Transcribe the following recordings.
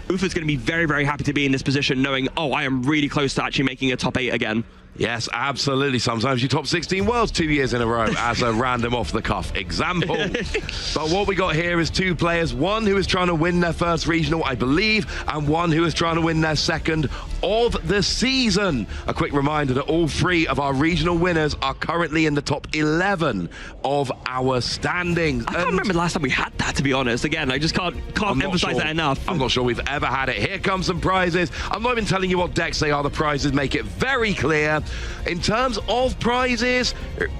Ufa's going to be very, very happy to be in this position, knowing, oh, I am really close to actually making a top 8 again. Yes, absolutely. Sometimes you top 16 worlds 2 years in a row as a random off-the-cuff example. But what we got here is 2 players, one who is trying to win their first regional, I believe, and one who is trying to win their second of the season. A quick reminder that all 3 of our regional winners are currently in the top 11 of our standings. I can't remember the last time we had that, to be honest. Again, I just can't emphasize that enough. I'm not sure we've ever had it. Here come some prizes. I'm not even telling you what decks they are. The prizes make it very clear. In terms of prizes,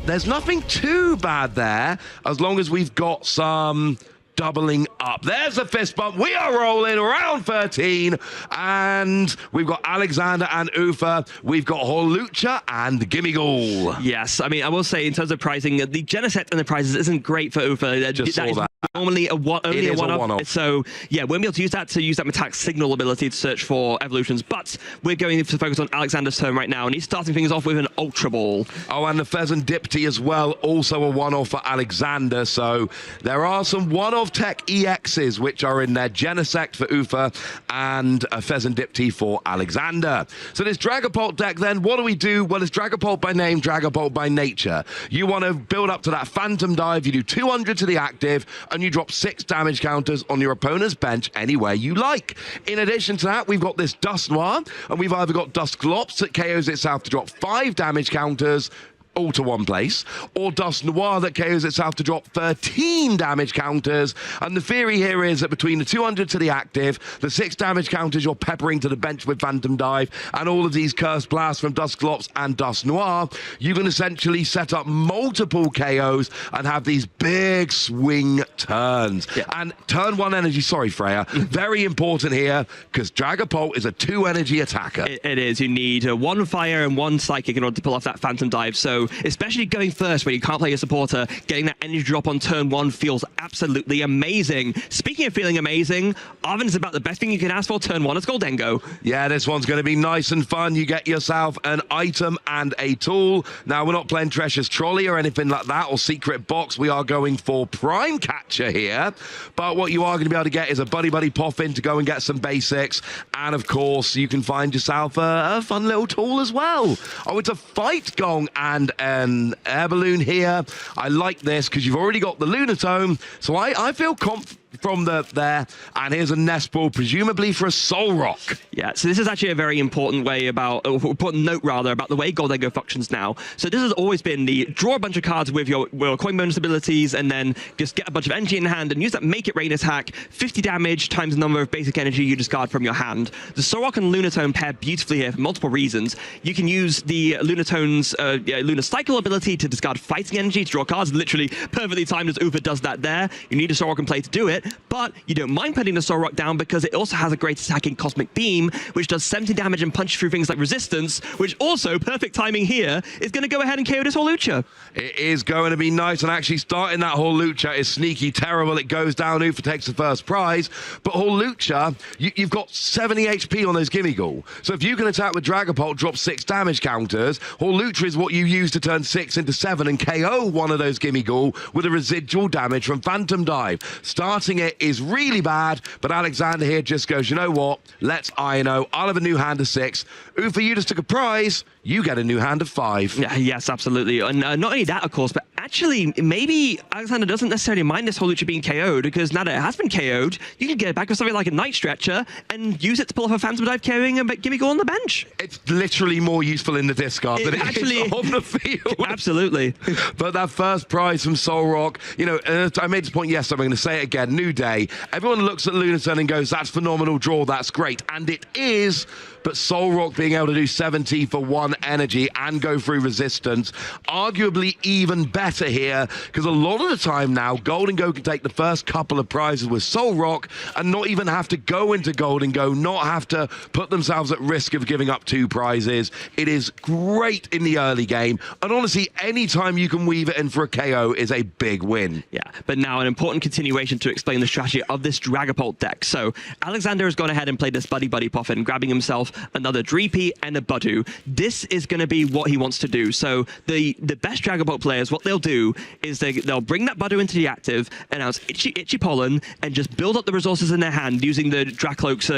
there's nothing too bad there, as long as we've got some doubling up. There's a fist bump. We are rolling round 13, and we've got Alexander and Ufa. We've got Hawlucha and Gimmighoul. Yes, I mean, I will say in terms of pricing, the Genesect and the prizes isn't great for Ufa. Just saw that. Normally only a one-off. One-off. So yeah, we won't be able to use that attack signal ability to search for evolutions, but we're going to focus on Alexander's turn right now, and he's starting things off with an Ultra Ball. Oh, and the Pheasant Dipty as well, also a one-off for Alexander. So there are some one-off tech EXs which are in there. Genesect for Ufa and a Pheasant Dipty for Alexander. So this Dragapult deck then, what do we do? Well, it's Dragapult by name, Dragapult by nature. You want to build up to that Phantom Dive, you do 200 to the active, and you drop 6 damage counters on your opponent's bench anywhere you like. In addition to that, we've got this Dusknoir, and we've either got Dusclops that KOs itself to drop 5 damage counters, all to one place, or Dusknoir that KOs itself to drop 13 damage counters. And the theory here is that between the 200 to the active, the 6 damage counters you're peppering to the bench with Phantom Dive, and all of these Cursed Blasts from Dusclops and Dusknoir, you can essentially set up multiple KOs and have these big swing turns. Yeah. And turn 1 energy, sorry Freya, very important here, because Dragapult is a 2 energy attacker. It is. You need 1 fire and 1 psychic in order to pull off that Phantom Dive. So especially going first when you can't play a supporter, getting that energy drop on turn 1 feels absolutely amazing. Speaking of feeling amazing, Arvin is about the best thing you can ask for turn 1 as Gholdengo. Yeah, this one's going to be nice and fun. You get yourself an item and a tool. Now, we're not playing Treasure's Trolley or anything like that, or Secret Box. We are going for Prime Catcher here. But what you are going to be able to get is a Buddy Buddy Poffin to go and get some basics. And of course, you can find yourself a fun little tool as well. Oh, it's a Fight Gong and an air balloon here. I like this because you've already got the Lunatone, so I feel confident from there. And here's a Nest Ball, presumably for a Soul Rock. Yeah, so this is actually a very important way about, or important note rather, about the way Gholdengo functions now. So this has always been the draw a bunch of cards with your coin bonus abilities, and then just get a bunch of energy in hand and use that Make It Rain attack, 50 damage times the number of basic energy you discard from your hand. The Soul Rock and Lunatone pair beautifully here for multiple reasons. You can use the Lunatone's Lunar Cycle ability to discard fighting energy to draw cards, literally perfectly timed as Ufa does that there. You need a Soul Rock in play to do it, but you don't mind putting the Soul Rock down because it also has a great attack in Cosmic Beam, which does 70 damage and punches through things like Resistance, which also, perfect timing here, is going to go ahead and KO this Hawlucha. It is going to be nice, and actually starting that Hawlucha is sneaky terrible. It goes down, Ufa takes the first prize, but Hawlucha, you've got 70 HP on those Gimmighoul. So if you can attack with Dragapult, drop 6 damage counters, Hawlucha is what you use to turn 6 into 7 and KO one of those Gimmighoul with a residual damage from Phantom Dive. Starting it is really bad, but Alexander here just goes, you know what, let's INO. I'll have a new hand of 6. Ufa, you just took a prize. You get a new hand of 5. Yeah, yes, absolutely. And not only that, of course, but actually, maybe Alexander doesn't necessarily mind this Hawlucha being KO'd, because now that it has been KO'd, you can get it back with something like a Night Stretcher and use it to pull off a Phantom Dive carrying a Gimmighoul on the bench. It's literally more useful in the discard than it is on the field. Absolutely. But that first prize from Soul Rock, you know, I made this point yesterday, I'm going to say it again, new day. Everyone looks at Lunatone and goes, that's phenomenal draw, that's great. And it is, but Soul Rock being able to do 70 for 1 energy and go through Resistance, arguably even better here, because a lot of the time now, Gholdengo can take the first couple of prizes with Soul Rock and not even have to go into Gholdengo, not have to put themselves at risk of giving up 2 prizes. It is great in the early game, and honestly, any time you can weave it in for a KO is a big win. Yeah, but now an important continuation to explain the strategy of this Dragapult deck. So Alexander has gone ahead and played this Buddy Buddy Poffin, grabbing himself another Dreepy and a Budu. This is going to be what he wants to do. So the best Dragapult players, what they'll do is they'll bring that Budu into the active, announce Itchy Pollen, and just build up the resources in their hand using the Dracloak's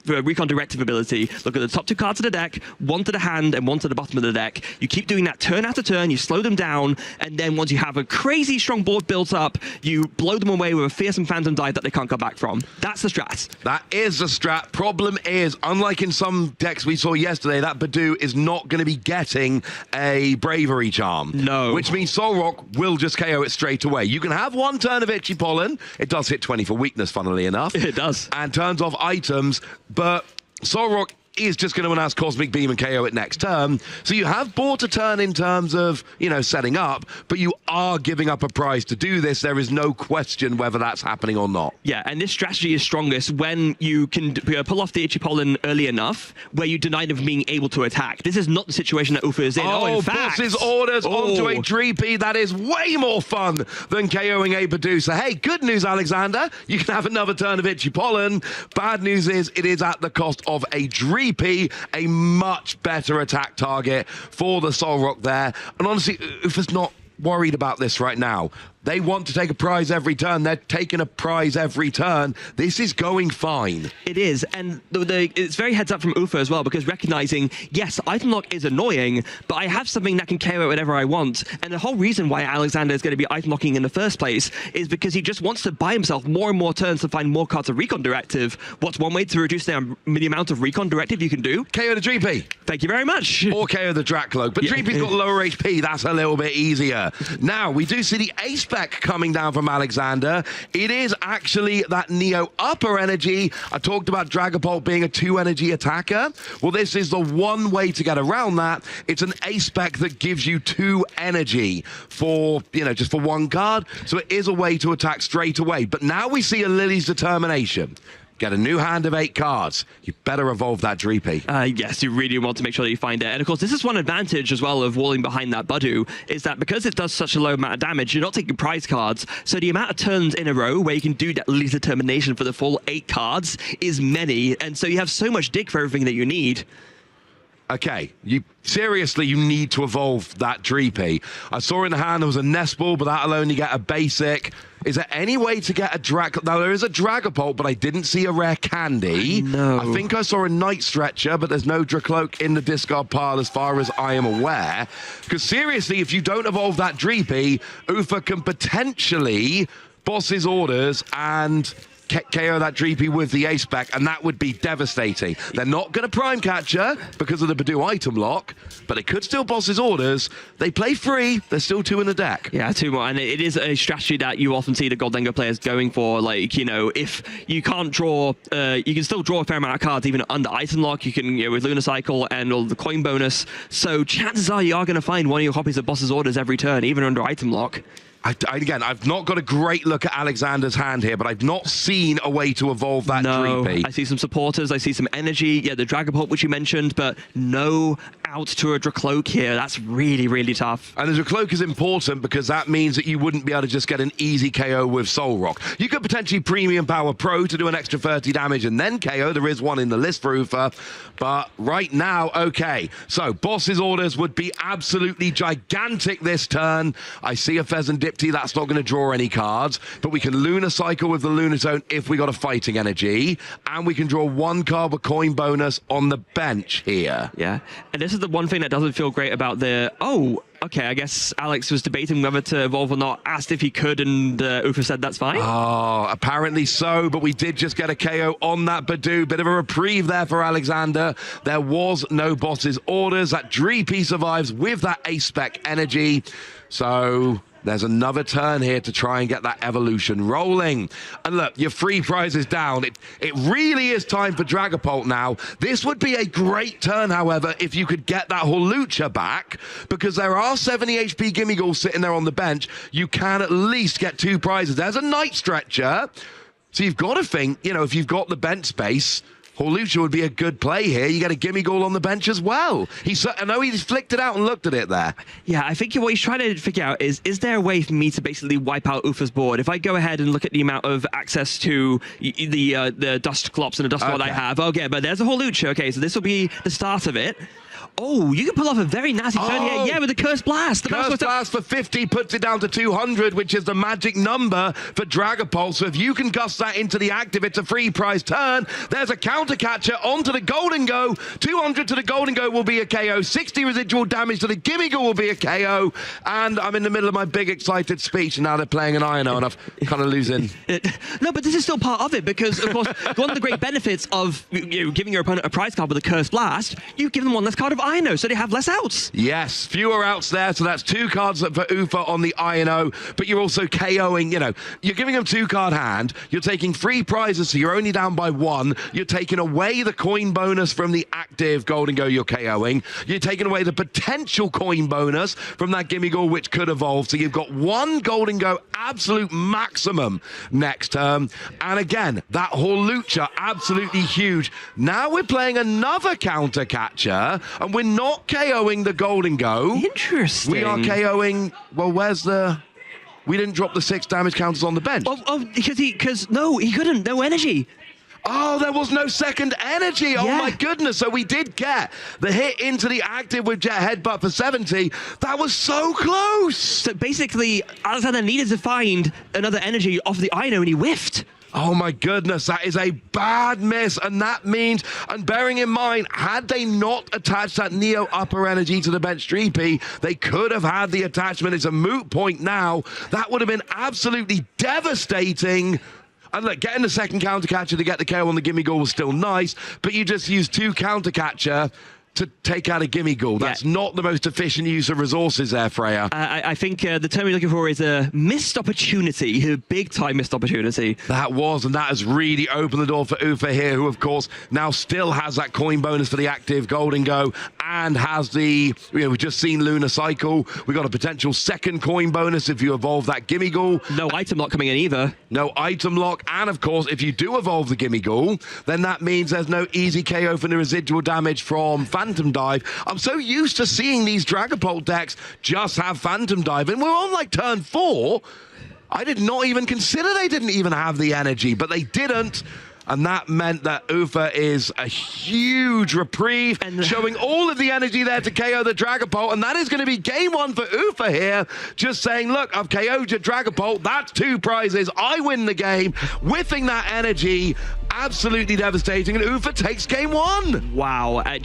Recon Directive ability. Look at the top 2 cards of the deck, one to the hand and one to the bottom of the deck. You keep doing that turn after turn, you slow them down, and then once you have a crazy strong board built up, you blow them away with a fearsome Phantom Dive that they can't go back from. That's the strat. That is the strat. Problem is, unlike in some decks we saw yesterday, that Budu is not going to be getting a Bravery Charm. No. Which means Solrock will just KO it straight away. You can have one turn of Itchy Pollen. It does hit 20 for weakness, funnily enough. It does. And turns off items, but Solrock is just going to announce Cosmic Beam and KO it next turn. So you have bought a turn in terms of, you know, setting up, but you are giving up a prize to do this. There is no question whether that's happening or not. Yeah, and this strategy is strongest when you can pull off the Itchy Pollen early enough where you deny them from being able to attack. This is not the situation that Ufa is in. Oh, in fact, Boss's orders onto a Dreepy. That is way more fun than KOing a Budu. So, hey, good news, Alexander. You can have another turn of Itchy Pollen. Bad news is it is at the cost of a Dreepy. A much better attack target for the Solrock there. And honestly, Ufa's not worried about this right now. They want to take a prize every turn. They're taking a prize every turn. This is going fine. It is, and it's very heads up from Ufa as well, because recognizing, yes, item lock is annoying, but I have something that can KO whatever I want. And the whole reason why Alexander is going to be item locking in the first place is because he just wants to buy himself more and more turns to find more cards of Recon Directive. What's one way to reduce the amount of Recon Directive you can do? KO the Dreepy. Thank you very much. Or KO the Dracloak. But yeah. Dreepy's got lower HP. That's a little bit easier. Now, we do see the ace spec coming down from Alexander. It is actually that Neo upper energy. I talked about Dragapult being a 2-energy attacker. Well, this is the one way to get around that. It's an ace spec that gives you 2 energy for, you know, just for 1 card. So it is a way to attack straight away. But now we see a Lily's Determination. Get a new hand of 8 cards. You better evolve that Dreepy. Yes, you really want to make sure that you find it. And of course, this is one advantage as well of walling behind that Budu, is that because it does such a low amount of damage, you're not taking prize cards. So the amount of turns in a row where you can do that Lily's Determination for the full 8 cards is many. And so you have so much dig for everything that you need. Okay, seriously, you need to evolve that Dreepy. I saw in the hand there was a Nest Ball, but that'll only get a basic. Is there any way to get a Drag... Now, there is a Dragapult, but I didn't see a rare candy. No. I think I saw a Night Stretcher, but there's no Dracloak in the discard pile as far as I am aware. Because seriously, if you don't evolve that Dreepy, Ufa can potentially boss his orders and KO that Dreepy with the ace spec, and that would be devastating. They're not going to prime catcher because of the Budu item lock, but they could still boss his orders. They play free. There's still 2 in the deck. Yeah, 2 more, and it is a strategy that you often see the Gholdengo players going for. Like, you know, if you can't draw, you can still draw a fair amount of cards even under item lock. You can, you know, with Lunar Cycle and all the coin bonus. So chances are you are going to find one of your copies of boss's orders every turn, even under item lock. Again, I've not got a great look at Alexander's hand here, but I've not seen a way to evolve that Dreepy. I see some supporters, I see some energy, yeah, the Dragapult, which you mentioned, but no out to a Dracloak here. That's really, really tough. And the Dracloak is important because that means that you wouldn't be able to just get an easy KO with Solrock. You could potentially Premium Power Pro to do an extra 30 damage and then KO. There is one in the list for Ufa. But right now, okay. So boss's orders would be absolutely gigantic this turn. I see a Pheasant Dipty. That's not going to draw any cards. But we can Lunar Cycle with the Lunar Zone if we got a Fighting Energy. And we can draw 1 card with coin bonus on the bench here. Yeah. And this is the one thing that doesn't feel great about the... Oh, okay, I guess Alex was debating whether to evolve or not, asked if he could, and Ufa said that's fine. Oh, apparently so, but we did just get a KO on that Budu. Bit of a reprieve there for Alexander. There was no boss's orders. That Dreepy survives with that ace spec energy. So there's another turn here to try and get that evolution rolling. And look, your free prize is down. It really is time for Dragapult now. This would be a great turn, however, if you could get that Hawlucha back, because there are 70 HP Gimmighoul sitting there on the bench. You can at least get 2 prizes. There's a Night Stretcher. So you've got to think, you know, if you've got the bench space, Hawlucha would be a good play here. You get a Gimmighoul on the bench as well. I know he flicked it out and looked at it there. Yeah, I think what he's trying to figure out is there a way for me to basically wipe out Ufa's board? If I go ahead and look at the amount of access to the Dust Clops and the Dust Ward I have, okay, but there's a Hawlucha. Okay, so this will be the start of it. Oh, you can pull off a very nasty turn here. Yeah, with the Curse Blast. The Curse Blast for 50 puts it down to 200, which is the magic number for Dragapult. So if you can gust that into the active, it's a free prize turn. There's a counter catcher onto the Gholdengo. 200 to the Gholdengo will be a KO. 60 residual damage to the Gimmighoul will be a KO. And I'm in the middle of my big excited speech, and now they're playing an Ino, and I've kind of losing. No, but this is still part of it, because, of course, one of the great benefits of giving your opponent a prize card with a Curse Blast, you give them one less card of Ino, so they have less outs. Yes, fewer outs there, so that's 2 cards for Ufa on the Ino, but you're also KOing, you're giving them 2-card hand, you're taking 3 prizes, so you're only down by 1, you're taking away the coin bonus from the active Gholdengo you're KOing, you're taking away the potential coin bonus from that Gimmighoul, which could evolve, so you've got 1 Gholdengo absolute maximum next turn, and again, that Hawlucha, absolutely huge. Now we're playing another counter catcher, and we're not KOing the Gholdengo. Interesting. We are KOing, well, we didn't drop the 6 damage counters on the bench. Because no, he couldn't, no energy. Oh, there was no second energy. Oh, my goodness. So we did get the hit into the active with Jet Headbutt for 70. That was so close. So basically, Alexander needed to find another energy off the Ino, and he whiffed. Oh my goodness, that is a bad miss, and that means, and bearing in mind, had they not attached that Neo upper energy to the bench Dreepy, they could have had the attachment. It's a moot point now. That would have been absolutely devastating. And look, getting the second counter catcher to get the KO on the Gimmighoul was still nice, but you just used 2 counter catcher to take out a Gimmighoul. That's not the most efficient use of resources there, Freya. I think the term you're looking for is a missed opportunity, a big-time missed opportunity. That was, and that has really opened the door for Ufa here, who, of course, now still has that coin bonus for the active Gholdengo and has the, we've just seen Lunar Cycle. We've got a potential second coin bonus if you evolve that Gimmighoul. No item lock coming in either. No item lock, and, of course, if you do evolve the Gimmighoul, then that means there's no easy KO for the residual damage from Phantom Dive. I'm so used to seeing these Dragapult decks just have Phantom Dive, and we're on like turn 4. I did not even consider they didn't even have the energy, but they didn't. And that meant that Ufa is a huge reprieve, and showing all of the energy there to KO the Dragapult. And that is going to be game 1 for Ufa here. Just saying, look, I've KO'd your Dragapult. That's 2 prizes. I win the game. Whiffing that energy. Absolutely devastating. And Ufa takes game 1. Wow. And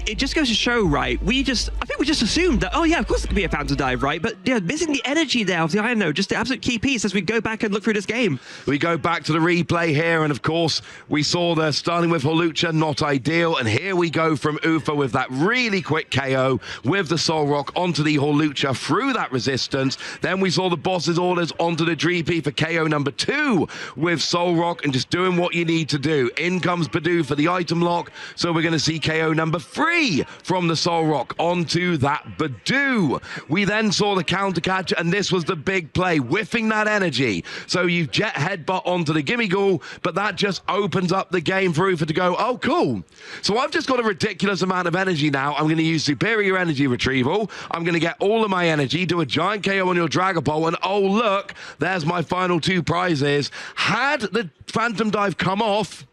it just goes to show, right? I think we just assumed that, oh yeah, of course it could be a Phantom Dive, right? But yeah, missing the energy there of the Ino, just the absolute key piece as we go back and look through this game. We go back to the replay here, and of course, we saw the starting with Hawlucha, not ideal, and here we go from Ufa with that really quick KO with the Soul Rock onto the Hawlucha through that resistance. Then we saw the boss's orders onto the Dreepy for KO number 2 with Soul Rock, and just doing what you need to do. In comes Bidoof for the item lock, so we're going to see KO number 3 from the Soul Rock onto that Bidoof. We then saw the counter catch, and this was the big play, whiffing that energy. So you Jet Headbutt onto the Gimmighoul, but that just opens up the game for Ufa to go, oh, cool. So I've just got a ridiculous amount of energy now. I'm going to use Superior Energy Retrieval. I'm going to get all of my energy, do a giant KO on your Dragapult, and oh, look, there's my final 2 prizes. Had the Phantom Dive come off,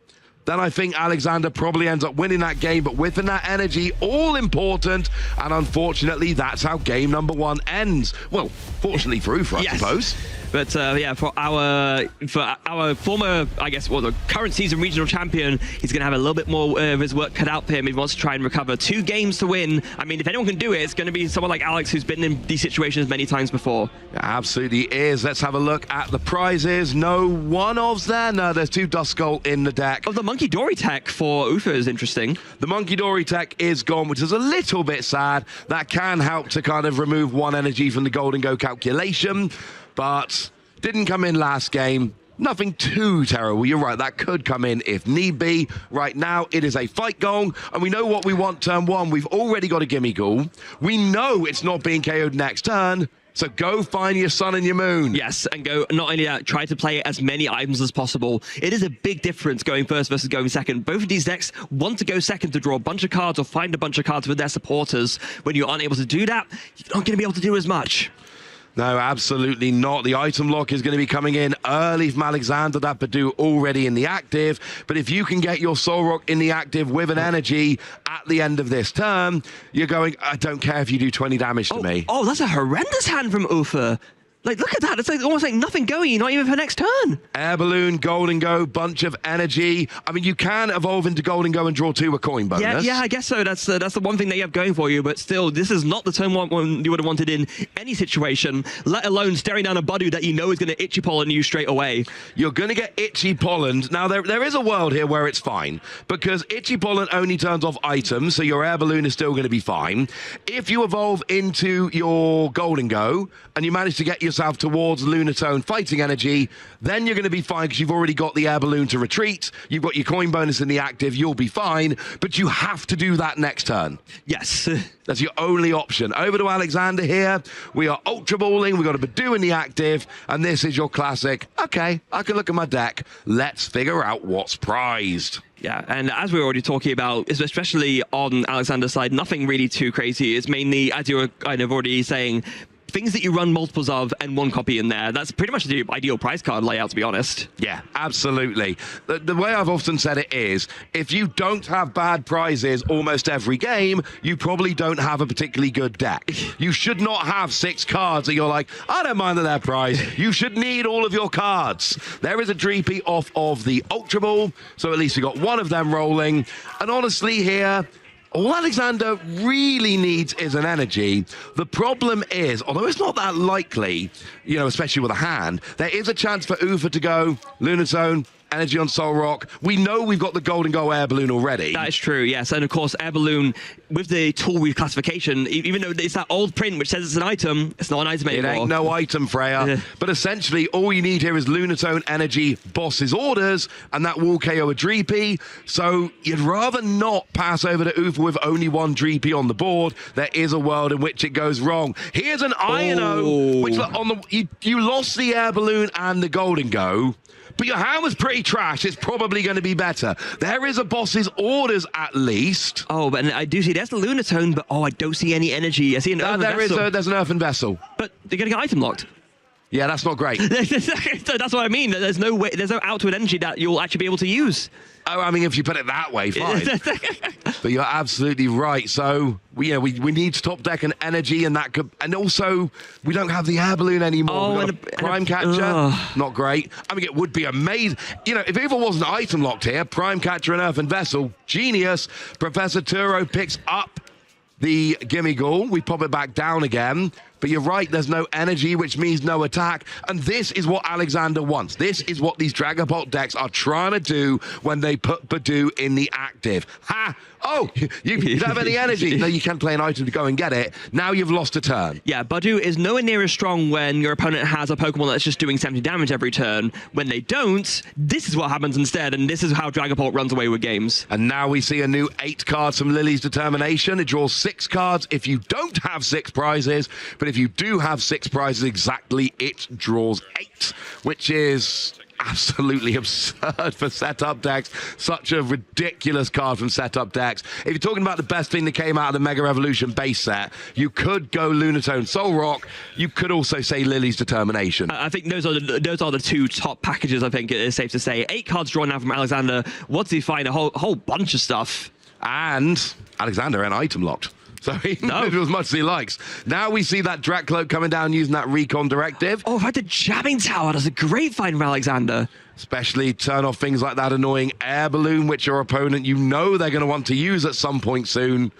then I think Alexander probably ends up winning that game, but within that energy, all important, and unfortunately, that's how game number 1 ends. Well, fortunately for Ufa, I suppose. But yeah, for our former, I guess, well, the current season regional champion, he's going to have a little bit more of his work cut out for him if he wants to try and recover 2 games to win. I mean, if anyone can do it, it's going to be someone like Alex, who's been in these situations many times before. It absolutely is. Let's have a look at the prizes. No one-offs there. No, there's 2 Duskull in the deck. Oh, the Monkey Dory tech for Ufa is interesting. The Monkey Dory tech is gone, which is a little bit sad. That can help to kind of remove 1 energy from the Gholdengo calculation, but didn't come in last game. Nothing too terrible. You're right, that could come in if need be. Right now, it is a fight gong, and we know what we want turn 1. We've already got a Gimmighoul. We know it's not being KO'd next turn, so go find your sun and your moon. Yes, and go, not only that, try to play as many items as possible. It is a big difference going first versus going second. Both of these decks want to go second to draw a bunch of cards or find a bunch of cards with their supporters. When you aren't able to do that, you're not going to be able to do as much. No, absolutely not. The item lock is going to be coming in early from Alexander. That Badoo already in the active. But if you can get your Solrock in the active with an energy at the end of this turn, you're going, I don't care if you do 20 damage to me. Oh, that's a horrendous hand from Ufa. Like, look at that. It's like almost like nothing going, not even for next turn. Air Balloon, Gholdengo, bunch of energy. I mean, you can evolve into Gholdengo and draw 2 a coin bonus. Yeah, I guess so. That's the one thing that you have going for you. But still, this is not the turn one you would have wanted in any situation, let alone staring down a Badoo that you know is going to itchy pollen you straight away. You're going to get itchy pollen. Now, there is a world here where it's fine, because itchy pollen only turns off items, so your Air Balloon is still going to be fine. If you evolve into your Gholdengo and you manage to get yourself towards Lunatone fighting energy, then you're going to be fine because you've already got the Air Balloon to retreat. You've got your coin bonus in the active. You'll be fine, but you have to do that next turn. Yes. That's your only option. Over to Alexander here. We are Ultra Balling. We've got a Badoo in the active, and this is your classic. Okay, I can look at my deck. Let's figure out what's prized. Yeah, and as we were already talking about, especially on Alexander's side, nothing really too crazy. It's mainly, as you were kind of already saying, things that you run multiples of and 1 copy in there. That's pretty much the ideal prize card layout, to be honest. Yeah, absolutely. The way I've often said it is, if you don't have bad prizes almost every game, you probably don't have a particularly good deck. You should not have 6 cards that you're like, I don't mind that they're prized. You should need all of your cards. There is a Dreepy off of the Ultra Ball, so at least we got 1 of them rolling. And honestly here, all Alexander really needs is an energy. The problem is, although it's not that likely, you know, especially with a hand, there is a chance for Ufa to go Lunatone, energy on Solrock. We know we've got the Gholdengo Air Balloon already. That is true, yes. And of course, Air Balloon, with the tool reclassification, even though it's that old print which says it's an item, it's not an item anymore. It ain't no item, Freya. But essentially, all you need here is Lunatone, energy, boss's orders, and that will KO a Dreepy. So you'd rather not pass over to Ufa with only 1 Dreepy on the board. There is a world in which it goes wrong. Here's an Iono, which on the you lost the Air Balloon and the Gholdengo, but your hand was pretty trash. It's probably going to be better. There is a boss's orders at least. Oh, but I do see there's the Lunatone, but I don't see any energy. I see an earthen vessel. There's an earthen vessel. But they're going to get item locked. Yeah, that's not great. That's what I mean. There's no way, there's no outward energy that you'll actually be able to use. Oh, I mean, if you put it that way, fine. But you're absolutely right. So we need to top deck an energy, and that could, and also we don't have the Air Balloon anymore. Oh, and Prime Catcher, not great. I mean, it would be amazing. You know, if it even wasn't item locked here, Prime Catcher and Earthen Vessel, genius. Professor Turo picks up the Gimmighoul. We pop it back down again. But you're right, there's no energy, which means no attack. And this is what Alexander wants. This is what these Dragapult decks are trying to do when they put Badoo in the active. Ha! Oh, you don't have any energy. No, you can't play an item to go and get it. Now you've lost a turn. Yeah, Badoo is nowhere near as strong when your opponent has a Pokemon that's just doing 70 damage every turn. When they don't, this is what happens instead, and this is how Dragapult runs away with games. And now we see a new 8 cards from Lily's Determination. It draws 6 cards if you don't have 6 prizes, but if you do have 6 prizes exactly, it draws 8, which is absolutely absurd for setup decks. Such a ridiculous card from setup decks. If you're talking about the best thing that came out of the Mega Evolution base set, you could go Lunatone Solrock. You could also say Lily's Determination. I think those are the 2 top packages. I think it is safe to say 8 cards drawn now from Alexander. Once he find a whole bunch of stuff, and Alexander ain't item locked. So he can do as much as he likes. Now we see that Dracloak coming down using that Recon Directive. Oh, right, the Jamming Tower. That's a great find from Alexander. Especially turn off things like that annoying Air Balloon, which your opponent, you know they're going to want to use at some point soon.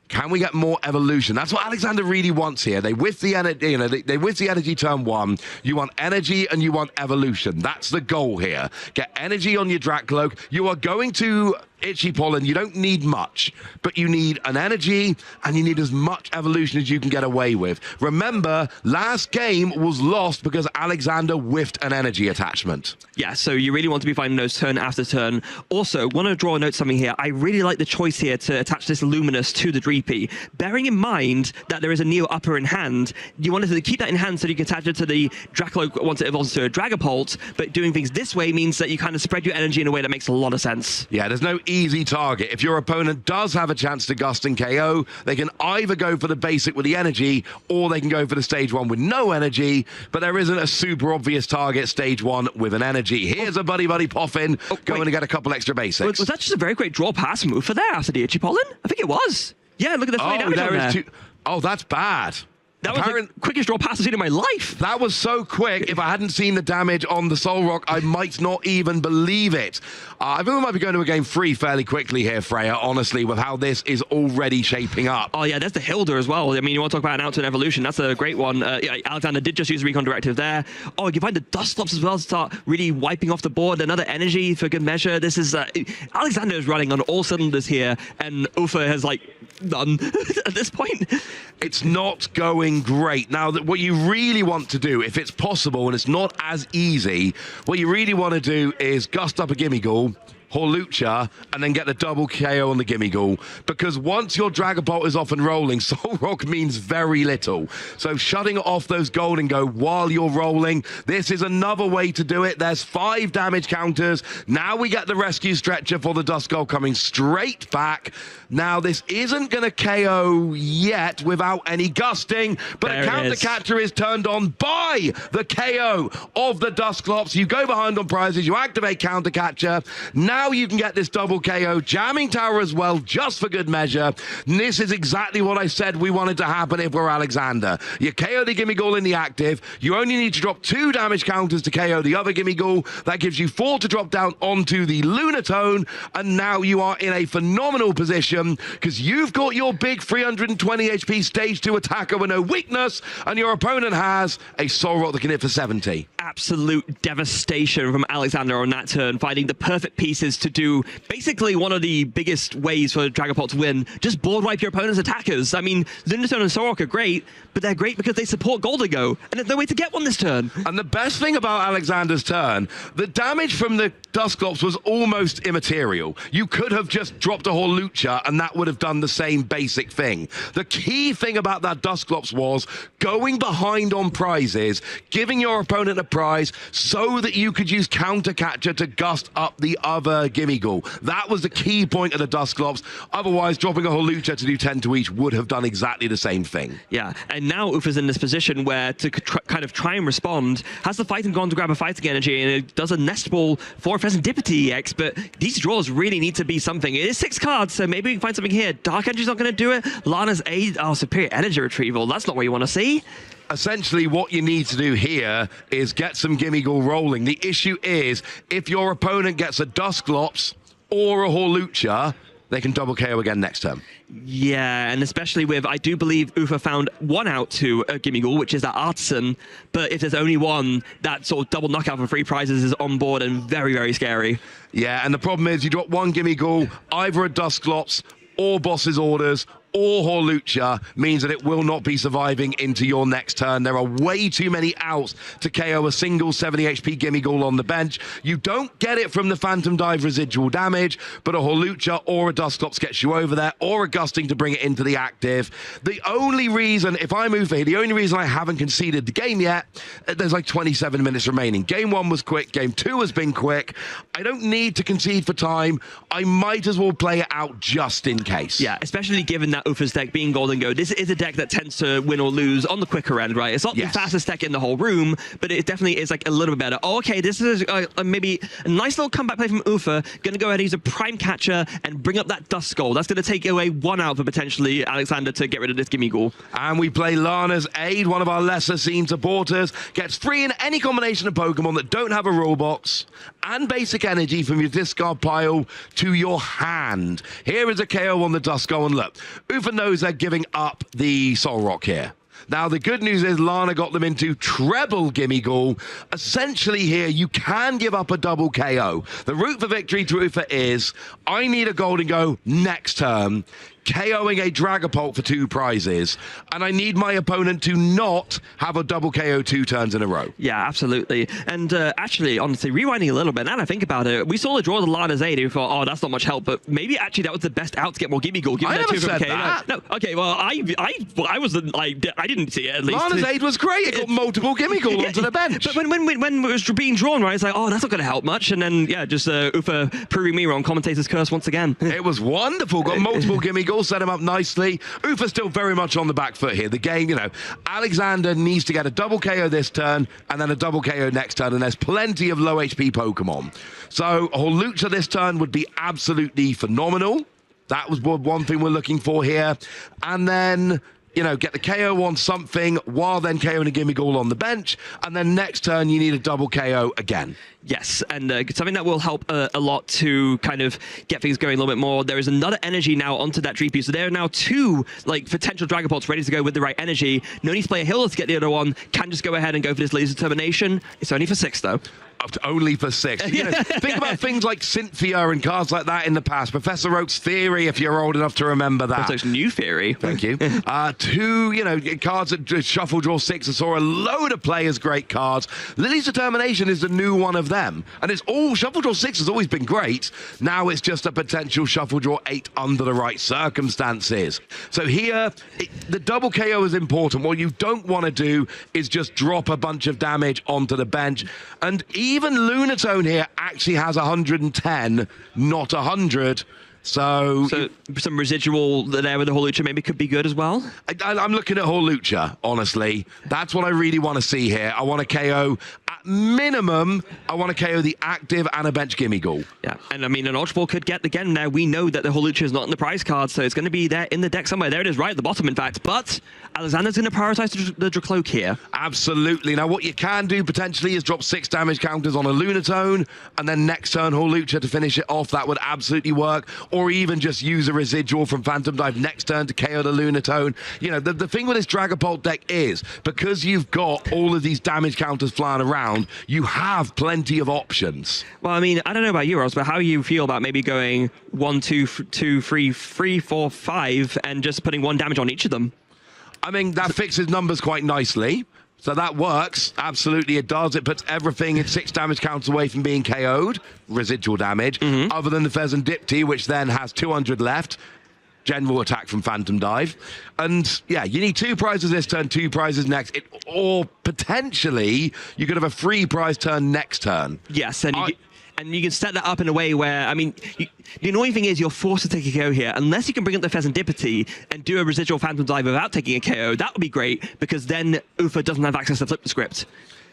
Can we get more evolution? That's what Alexander really wants here. They whiff the energy, they whiff the energy turn 1. You want energy and you want evolution. That's the goal here. Get energy on your Dracloak. You are going to Itchy Pollen. You don't need much, but you need an energy and you need as much evolution as you can get away with. Remember, last game was lost because Alexander whiffed an energy attachment. Yeah, so you really want to be finding those turn after turn. Also, want to draw a note something here. I really like the choice here to attach this Luminous to the Dreepy. Bearing in mind that there is a Neo Upper in hand, you wanted to keep that in hand so you can attach it to the Dracloak once it evolves to a Dragapult, but doing things this way means that you kind of spread your energy in a way that makes a lot of sense. Yeah, there's no easy target. If your opponent does have a chance to gust and KO, they can either go for the basic with the energy, or they can go for the stage 1 with no energy, but there isn't a super obvious target stage 1 with an energy. Here's a buddy Poffin going to get a couple extra basics. Was that just a very great draw pass move for there after the Itchy Pollen? I think it was. Yeah, look at the 3 damage on there. Oh, that's bad. That was the quickest draw pass I've seen in my life. That was so quick. If I hadn't seen the damage on the Solrock, I might not even believe it. I think we might be going to a game 3 fairly quickly here, Freya, honestly, with how this is already shaping up. Oh, yeah, there's the Hilda as well. I mean, you want to talk about an out-turn evolution. That's a great one. Yeah, Alexander did just use the Recon Directive there. Oh, you find the Dusclops as well to start really wiping off the board. Another energy for good measure. This is... Alexander is running on all cylinders here, and Ufa has, like, none at this point. It's not going great. Now, what you really want to do, if it's possible and it's not as easy, what you really want to do is gust up a Gimmighoul, Hawlucha, and then get the double KO on the Gimmighoul. Because once your Dragapult is off and rolling, Solrock means very little. So shutting off those Gholdengo while you're rolling, this is another way to do it. There's 5 damage counters. Now we get the rescue stretcher for the Duskull coming straight back. Now, this isn't going to KO yet without any gusting, but the counter catcher is turned on by the KO of the Dusclops. You go behind on prizes, you activate counter catcher. Now you can get this double KO, jamming tower as well, just for good measure. And this is exactly what I said we wanted to happen if we're Alexander. You KO the Gimmighoul in the active. You only need to drop 2 damage counters to KO the other Gimmighoul. That gives you 4 to drop down onto the Lunatone. And now you are in a phenomenal position, because you've got your big 320 HP stage 2 attacker with no weakness, and your opponent has a Solrock that can hit for 70. Absolute devastation from Alexander on that turn, finding the perfect pieces to do basically one of the biggest ways for Dragapult to win. Just board wipe your opponent's attackers. I mean, Lunatone and Solrock are great, but they're great because they support Gholdengo, and there's no way to get one this turn. And the best thing about Alexander's turn, the damage from the Dusclops was almost immaterial. You could have just dropped a Hawlucha, and that would have done the same basic thing. The key thing about that Dusclops was going behind on prizes, giving your opponent a prize so that you could use counter catcher to gust up the other Gimmighoul. That was the key point of the Dusclops. Otherwise, dropping a Hawlucha to do 10 to each would have done exactly the same thing. Yeah, and now Ufa's in this position where to kind of try and respond, has the fight and gone to grab a fighting energy, and it does a nest ball for Pheasant Dipity EX, but these draws really need to be something. It is 6 cards, so maybe we can find something here. Dark Energy's not going to do it. Lana's aid, superior energy retrieval. That's not what you want to see. Essentially, what you need to do here is get some Gimmighoul rolling. The issue is, if your opponent gets a Dusclops or a Hawlucha, they can double KO again next turn. Yeah, and especially with, I do believe Ufa found 1 out to a Gimmighoul, which is that Artisan, but if there's only 1, that sort of double knockout for free prizes is on board and very, very scary. Yeah, and the problem is you drop 1 Gimmighoul, either a Dusclops or Boss's Orders, or Hawlucha, means that it will not be surviving into your next turn. There are way too many outs to KO a single 70 HP Gimmighoul on the bench. You don't get it from the Phantom Dive residual damage, but a Hawlucha or a Dusclops gets you over there, or a Gusting to bring it into the active. The only reason, if I move here, the only reason I haven't conceded the game yet, there's like 27 minutes remaining. Game 1 was quick, Game 2 has been quick. I don't need to concede for time. I might as well play it out just in case. Yeah, especially given that Ufa's deck being Gholdengo, this is a deck that tends to win or lose on the quicker end, right? It's not the fastest deck in the whole room, but it definitely is like a little bit better. Oh, okay, this is maybe a nice little comeback play from Ufa. Going to go ahead and use a Prime Catcher and bring up that Duskull. That's going to take away 1 out for potentially Alexander to get rid of this Gimmighoul. And we play Lana's Aid, one of our lesser seen supporters. Gets 3 in any combination of Pokemon that don't have a rule box, and basic energy from your discard pile to your hand. Here is a KO on the Duskull, and look, Ufa knows they're giving up the Solrock here. Now, the good news is Lana got them into treble Gimmighoul. Essentially here, you can give up a double KO. The route for victory to Ufa is, I need a Gholdengo next turn. KOing a Dragapult for 2 prizes, and I need my opponent to not have a double KO 2 turns in a row. Yeah, absolutely. And actually, honestly, rewinding a little bit, now that I think about it, we saw the draw of the Lana Zade, and we thought, oh, that's not much help, but maybe actually that was the best out to get more Gimme Ghoul. I never said that. No, okay, well, I wasn't, like, I didn't see it, at least. Lana Zade was great. It got multiple Gimme Ghoul onto the bench. But when it was being drawn, right, it's like, oh, that's not going to help much. And then, yeah, just Ufa proving me wrong, commentator's curse once again. It was wonderful. Got multiple Gimme Ghoul, set him up nicely. Ufa's still very much on the back foot here. The game, you know, Alexander needs to get a double KO this turn and then a double KO next turn, and there's plenty of low HP Pokemon. So Hawlucha this turn would be absolutely phenomenal. That was one thing we're looking for here. And then, you know, get the KO on something while then KOing a Gimme Ghoul on the bench, and then next turn you need a double KO again. Yes, and something that will help a lot to kind of get things going a little bit more. There is another energy now onto that Dreepy, so there are now 2 like potential Dragapults ready to go with the right energy. No need to play a healer to get the other one. Can just go ahead and go for this Laser Determination. It's only for 6 though. Only for 6. You know, think about things like Cynthia and cards like that in the past. Professor Oak's Theory, if you're old enough to remember that. Professor Oak's New Theory. Thank you. 2, you know, cards that shuffle draw 6 and saw a load of players great cards. Lily's Determination is the new one of them. And it's all, shuffle draw 6 has always been great. Now it's just a potential shuffle draw 8 under the right circumstances. So here, the double KO is important. What you don't want to do is just drop a bunch of damage onto the bench. And even Lunatone here actually has 110, not 100. So some residual there with the Hawlucha maybe could be good as well. I'm looking at Hawlucha, honestly. That's what I really want to see here. I want to KO, at minimum, I want to KO the active and a bench Gimme Ghoul. Yeah, and I mean, an Ultra Ball could get, again, now we know that the Hawlucha is not in the prize card, so it's going to be there in the deck somewhere. There it is, right at the bottom, in fact. But Alexander's going to prioritize the Dracloak here. Absolutely. Now, what you can do potentially is drop 6 damage counters on a Lunatone, and then next turn Hawlucha to finish it off. That would absolutely work. Or even just use a residual from Phantom Dive next turn to KO the Lunatone. You know, the thing with this Dragapult deck is, because you've got all of these damage counters flying around, you have plenty of options. Well, I mean, I don't know about you, Ross, but how you feel about maybe going 1, 2, 3, 4, 5, and just putting 1 damage on each of them? I mean, that fixes numbers quite nicely. So that works. Absolutely, it does. It puts everything in 6 damage counts away from being KO'd, residual damage, other than the Pheasant Dipty, which then has 200 left. General attack from Phantom Dive. And yeah, you need 2 prizes this turn, 2 prizes next. Or potentially, you could have a free prize turn next turn. Yes, and you can set that up in a way where, I mean, the annoying thing is you're forced to take a KO here. Unless you can bring up the Pheasantipity and do a residual Phantom Dive without taking a KO, that would be great, because then Ufa doesn't have access to flip the script.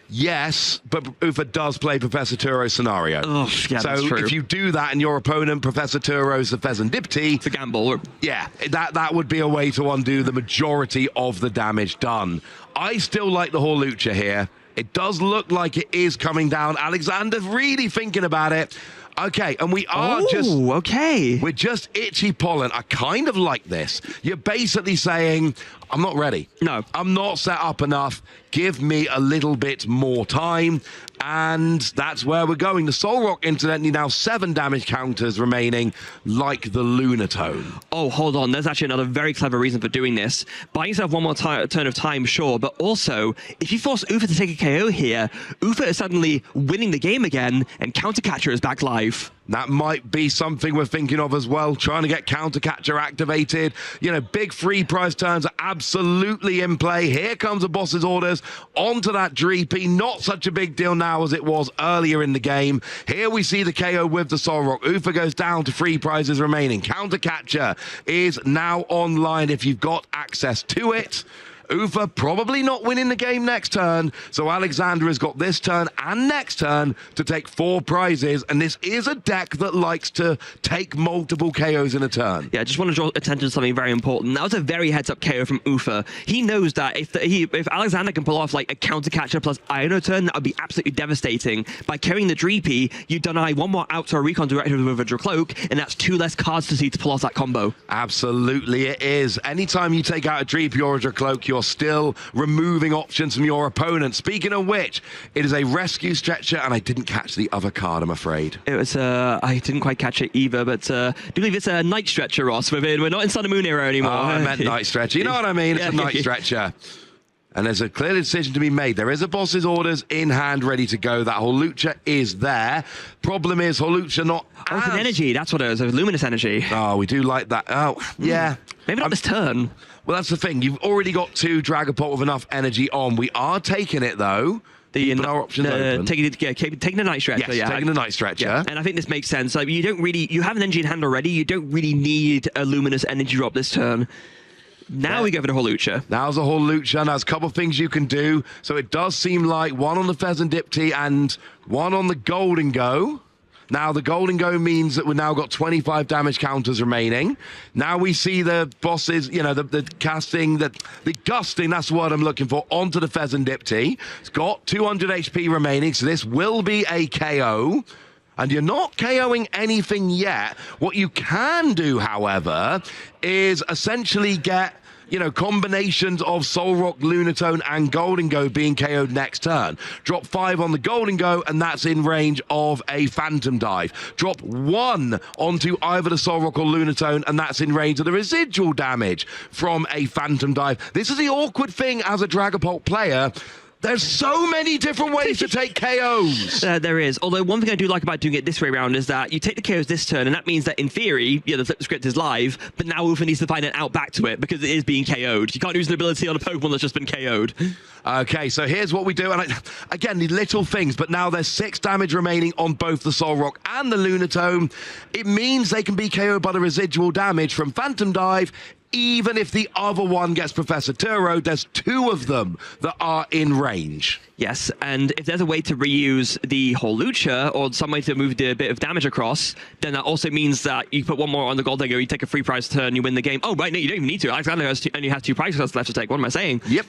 Yes, but Ufa does play Professor Turo's scenario. Oh, yeah, so that's true. If you do that and your opponent, Professor Turo's the Pheasantipity... It's a gamble. Yeah, that would be a way to undo the majority of the damage done. I still like the Hawlucha here. It does look like it is coming down. Alexander's really thinking about it. Okay, and we are we're just itchy pollen. I kind of like this. You're basically saying, I'm not ready. No. I'm not set up enough. Give me a little bit more time. And that's where we're going. The Solrock, incidentally, now 7 damage counters remaining, like the Lunatone. Oh, hold on. There's actually another very clever reason for doing this. Buy yourself 1 more turn of time, sure, but also, if you force Ufa to take a KO here, Ufa is suddenly winning the game again, and Countercatcher is back live. That might be something we're thinking of as well, trying to get Countercatcher activated. You know, big free prize turns are absolutely in play. Here comes the boss's orders onto that Dreepy. Not such a big deal now as it was earlier in the game. Here we see the KO with the Solrock. Ufa goes down to 3 prizes remaining. Countercatcher is now online if you've got access to it. Ufa probably not winning the game next turn, so Alexander has got this turn and next turn to take 4 prizes, and this is a deck that likes to take multiple KOs in a turn. Yeah, I just want to draw attention to something very important. That was a very heads-up KO from Ufa. He knows that if Alexander can pull off like a Countercatcher plus Iono turn, that would be absolutely devastating. By carrying the Dreepy, you deny 1 more out to a Recon Directive with a Dracloak, and that's 2 less cards to see to pull off that combo. Absolutely it is. Anytime you take out a Dreepy or a Dracloak, you're you're still removing options from your opponent. Speaking of which, it is a rescue stretcher, and I didn't catch the other card, I'm afraid. It was, I didn't quite catch it either, but I do believe it's a night stretcher, Ross. We're not in Sun and Moon era anymore. Oh, I meant night stretcher. You know what I mean? It's a night stretcher. And there's a clear decision to be made. There is a boss's orders in hand, ready to go. That Holucha is there. Problem is, Holucha not as... an energy, that's what it is, a luminous energy. Oh, we do like that. Oh, yeah. Maybe not this turn. Well, that's the thing. You've already got 2 Dragapult with enough energy on. We are taking it, though. Keeping our options open. Taking the night stretcher. Yes, taking the night stretcher. Yeah. And I think this makes sense. Like, you have an energy in hand already. You don't really need a luminous energy drop this turn. Now we go for the Holucha. Now's a Holucha, and there's a couple of things you can do. So it does seem like one on the Pheasant Dipty and one on the Gholdengo. Now, the Gholdengo means that we've now got 25 damage counters remaining. Now we see the bosses, you know, the casting, the gusting, that's the word I'm looking for, onto the Pheasant Dipty. It's got 200 HP remaining, so this will be a KO. And you're not KOing anything yet. What you can do, however, is essentially get, you know, combinations of Solrock, Lunatone, and Gholdengo being KO'd next turn. Drop 5 on the Gholdengo, and that's in range of a Phantom Dive. Drop 1 onto either the Solrock or Lunatone, and that's in range of the residual damage from a Phantom Dive. This is the awkward thing as a Dragapult player. There's so many different ways to take KOs. There is. Although one thing I do like about doing it this way around is that you take the KOs this turn, and that means that in theory, the flip script is live, but now Ufa needs to find an out back to it because it is being KO'd. You can't use an ability on a Pokemon that's just been KO'd. Okay, so here's what we do. And again, the little things, but now there's 6 damage remaining on both the Solrock and the Lunatone. It means they can be KO'd by the residual damage from Phantom Dive. Even if the other one gets Professor Turo, there's 2 of them that are in range. Yes, and if there's a way to reuse the Holucha or some way to move the bit of damage across, then that also means that you put 1 more on the Gholdengo, you take a free prize turn, you win the game. Oh, right, no, you don't even need to. Alexander only has 2 prize cards left to take. What am I saying? Yep.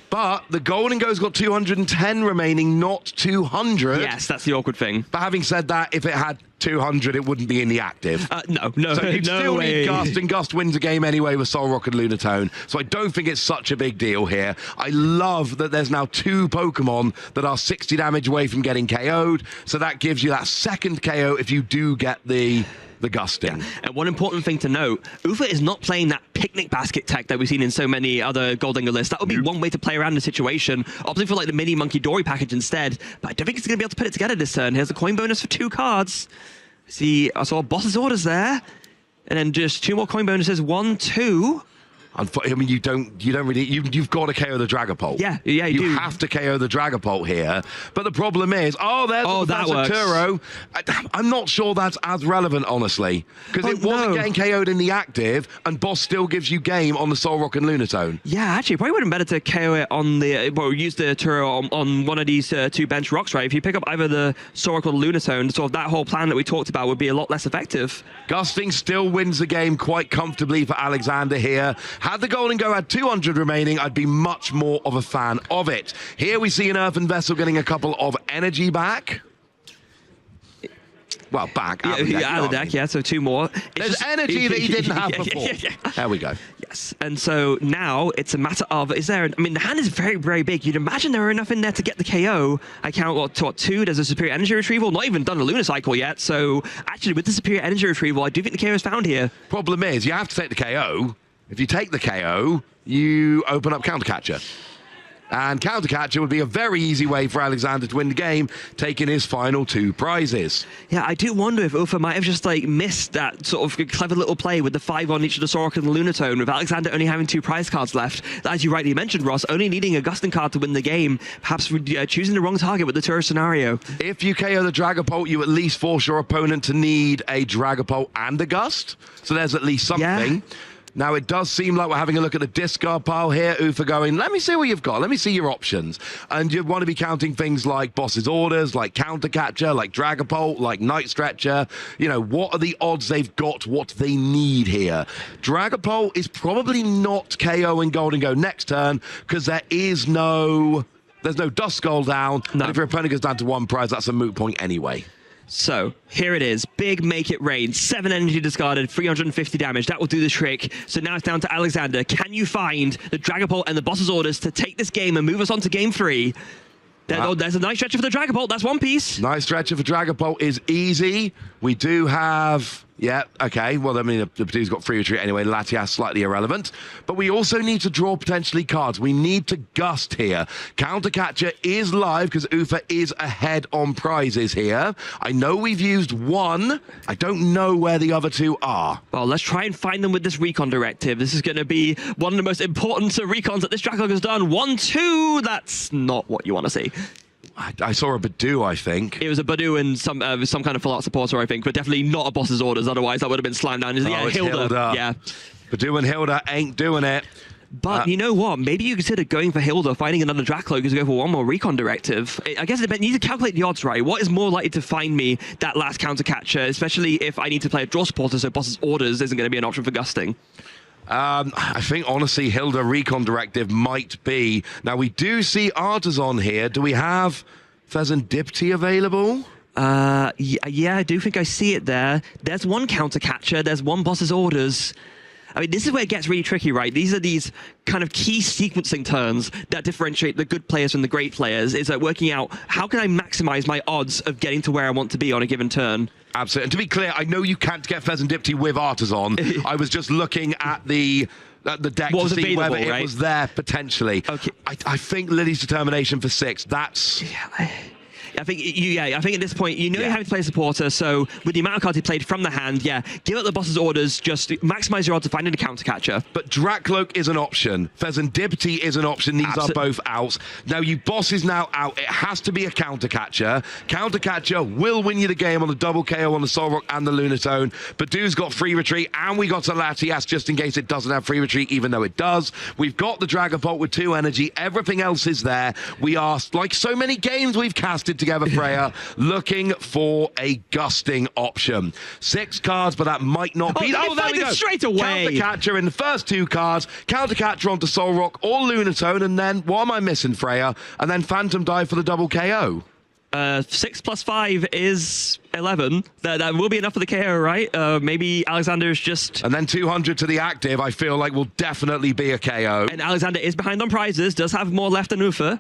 But the Gholdengo's got 210 remaining, not 200. Yes, that's the awkward thing. But having said that, if it had 200, it wouldn't be in the active. No, so you'd no still way. need Gust, and Gust wins a game anyway with Solrock and Lunatone. So I don't think it's such a big deal here. I love that there's now 2 Pokemon that are 60 damage away from getting KO'd. So that gives you that second KO if you do get the gusting. Yeah. And one important thing to note, Ufa is not playing that picnic basket tech that we've seen in so many other Gholdengo lists. That would be one way to play around the situation, opting for like the mini Monkey Dory package instead. But I don't think it's going to be able to put it together this turn. Here's a coin bonus for 2 cards. See, I saw boss's orders there. And then just 2 more coin bonuses, 1, 2. I mean, you don't really. You've got to KO the Dragapult. Yeah, you do. You have to KO the Dragapult here. But the problem is, there's Professor Turo. I'm not sure that's as relevant, honestly, because it wasn't getting KO'd in the active, and boss still gives you game on the Solrock and Lunatone. Yeah, actually, probably would have been better to KO it on the use the Turo on one of these 2 bench rocks, right? If you pick up either the Solrock or the Lunatone, sort of that whole plan that we talked about would be a lot less effective. Gusting still wins the game quite comfortably for Alexander here. Had the Gholdengo had 200 remaining, I'd be much more of a fan of it. Here we see an Earthen Vessel getting a couple of energy back. Well, back out of the deck. Yeah, so 2 more. There's energy that he didn't have before. There we go. Yes, and so now it's a matter of, the hand is very, very big. You'd imagine there are enough in there to get the KO. I count, what, 2? There's a Superior Energy Retrieval. Not even done a Lunar Cycle yet, so actually with the Superior Energy Retrieval, I do think the KO is found here. Problem is, you have to take the KO. If you take the KO, you open up Countercatcher. And Countercatcher would be a very easy way for Alexander to win the game, taking his final 2 prizes. Yeah, I do wonder if Ufa might have just missed that sort of clever little play with the 5 on each of the Solrock and the Lunatone, with Alexander only having 2 prize cards left. As you rightly mentioned, Ross, only needing a Gusting card to win the game, perhaps choosing the wrong target with the Turo scenario. If you KO the Dragapult, you at least force your opponent to need a Dragapult and a Gust. So there's at least something. Yeah. Now, it does seem like we're having a look at the discard pile here. Ufa going, let me see what you've got. Let me see your options. And you want to be counting things like boss's orders, like Countercatcher, like Dragapult, like Night Stretcher. You know, what are the odds they've got what they need here? Dragapult is probably not KOing Gholdengo next turn because there's no Dust Skull down. No. And if your opponent goes down to 1 prize, that's a moot point anyway. So here it is. Big make it rain. 7 energy discarded, 350 damage. That will do the trick. So now it's down to Alexander. Can you find the Dragapult and the boss's orders to take this game and move us on to game 3? There's a nice stretcher for the Dragapult. That's one piece. Nice stretcher for Dragapult is easy. We do have... Yeah, okay. Well, I mean, the Badoo's got free retreat anyway. Latias slightly irrelevant. But we also need to draw potentially cards. We need to gust here. Countercatcher is live because Ufa is ahead on prizes here. I know we've used one. I don't know where the other 2 are. Well, let's try and find them with this recon directive. This is going to be one of the most important recons that this Dracula has done. 1-2. That's not what you want to see. I saw a Badoo, I think. It was a Badoo and some kind of full-out supporter, I think, but definitely not a boss's orders. Otherwise, that would have been slammed down. Yeah, it's Hilda. Yeah. Badoo and Hilda ain't doing it. But you know what? Maybe you consider going for Hilda, finding another Draclo, because you go for one more recon directive. I guess it depends. You need to calculate the odds, right? What is more likely to find me that last counter catcher, especially if I need to play a draw supporter, so boss's orders isn't going to be an option for gusting. I think, honestly, Hilda Recon Directive might be. Now, we do see Artisan here. Do we have Fezandipti available? Yeah, I do think I see it there. There's one counter catcher. There's one boss's orders. I mean, this is where it gets really tricky, right? These are these kind of key sequencing turns that differentiate the good players from the great players. Is working out how can I maximize my odds of getting to where I want to be on a given turn. Absolutely. And to be clear, I know you can't get Fezandipti with Artisan. I was just looking at the deck to see whether it was there potentially. Okay. I think Lily's determination for 6. That's... Yeah, I think I think at this point you know you're having to play a supporter, so with the amount of cards he played from the hand, give up the boss's orders, just maximize your odds of finding a counter catcher. But Dracloak is an option. Fezandipti is an option. These are both outs. Now you boss is now out. It has to be a counter catcher. Counter catcher will win you the game on the double KO on the Solrock and the Lunatone. Badoo's got free retreat, and we got a Latias just in case it doesn't have free retreat, even though it does. We've got the Dragapult with 2 energy. Everything else is there. We are, like so many games we've casted together, Freya, looking for a gusting option. 6 cards, but that might not be... Oh, there we go. Straight away. Countercatcher in the first 2 cards, Countercatcher onto Solrock or Lunatone, and then, what am I missing, Freya? And then Phantom Dive for the double KO. 6 plus 5 is 11. That will be enough for the KO, right? Maybe Alexander is just... And then 200 to the active, I feel like will definitely be a KO. And Alexander is behind on prizes, does have more left than Ufa.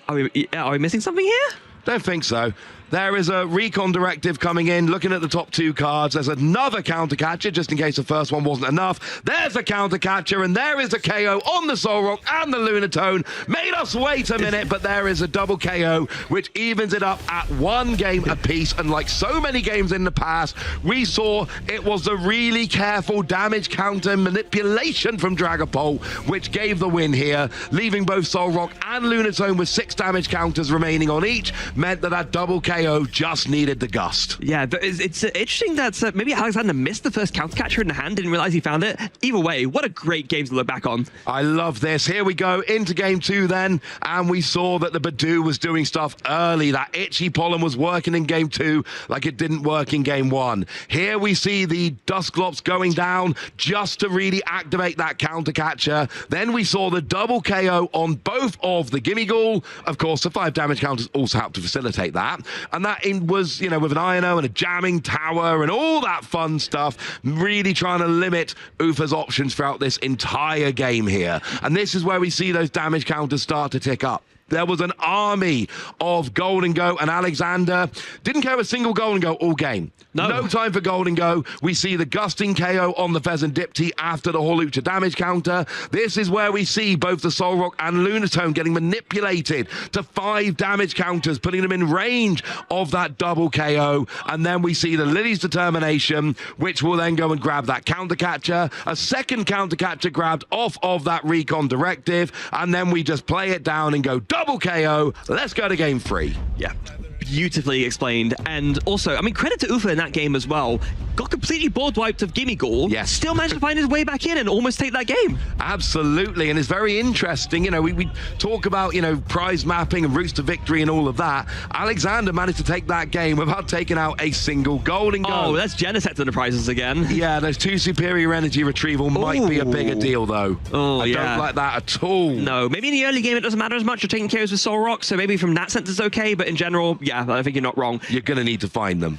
Are we missing something here? Don't think so. There is a recon directive coming in, looking at the top 2 cards. There's another counter catcher, just in case the first one wasn't enough. There's a counter catcher, and there is a KO on the Solrock and the Lunatone. Made us wait a minute, but there is a double KO, which evens it up at 1 game apiece. And like so many games in the past, we saw it was the really careful damage counter manipulation from Dragapult, which gave the win here, leaving both Solrock and Lunatone with 6 damage counters remaining on each, meant that that double KO just needed the gust. Yeah, but it's interesting that maybe Alexander missed the first counter catcher in the hand, didn't realize he found it. Either way, what a great game to look back on. I love this. Here we go into game 2 then, and we saw that the Badoo was doing stuff early. That itchy pollen was working in game 2 like it didn't work in game 1. Here we see the Dusclops going down just to really activate that counter catcher. Then we saw the double KO on both of the Gimmighoul. Of course, the 5 damage counters also helped to facilitate that. And that was, you know, with an Iono and a jamming tower and all that fun stuff, really trying to limit Ufa's options throughout this entire game here. And this is where we see those damage counters start to tick up. There was an army of Gholdengo, and Alexander didn't care a single Gholdengo all game. No time for Gholdengo. We see the gusting KO on the Fezandipti after the Hawlucha damage counter. This is where we see both the Solrock and Lunatone getting manipulated to 5 damage counters, putting them in range of that double KO. And then we see the Lily's determination, which will then go and grab that counter catcher. A second counter catcher grabbed off of that recon directive, and then we just play it down and go double KO. Let's go to game 3. Yeah. Beautifully explained. And also, I mean, credit to Ufa in that game as well. got completely board wiped of Gimmighoul, Yes. still managed to find his way back in and almost take that game. Absolutely, and it's very interesting. You know, we talk about, you know, prize mapping and routes to victory and all of that. Alexander managed to take that game without taking out a single Gholdengo. Oh, that's Genesect in the prizes again. Yeah, those 2 superior energy retrieval might be a bigger deal, though. Oh, I don't like that at all. No, maybe in the early game it doesn't matter as much. You're taking KOs with Solrock, so maybe from that sense it's okay, but in general, yeah, I think you're not wrong. You're going to need to find them.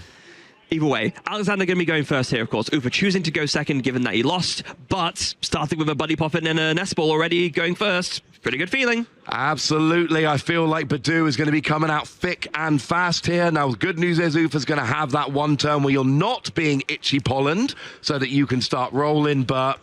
Either way, Alexander going to be going first here, of course. Ufa choosing to go second, given that he lost, but starting with a Buddy Poppin and a Nest Ball already going first. Pretty good feeling. Absolutely. I feel like Badoo is going to be coming out thick and fast here. Now, the good news is Ufa's going to have that one turn where you're not being itchy pollened so that you can start rolling, but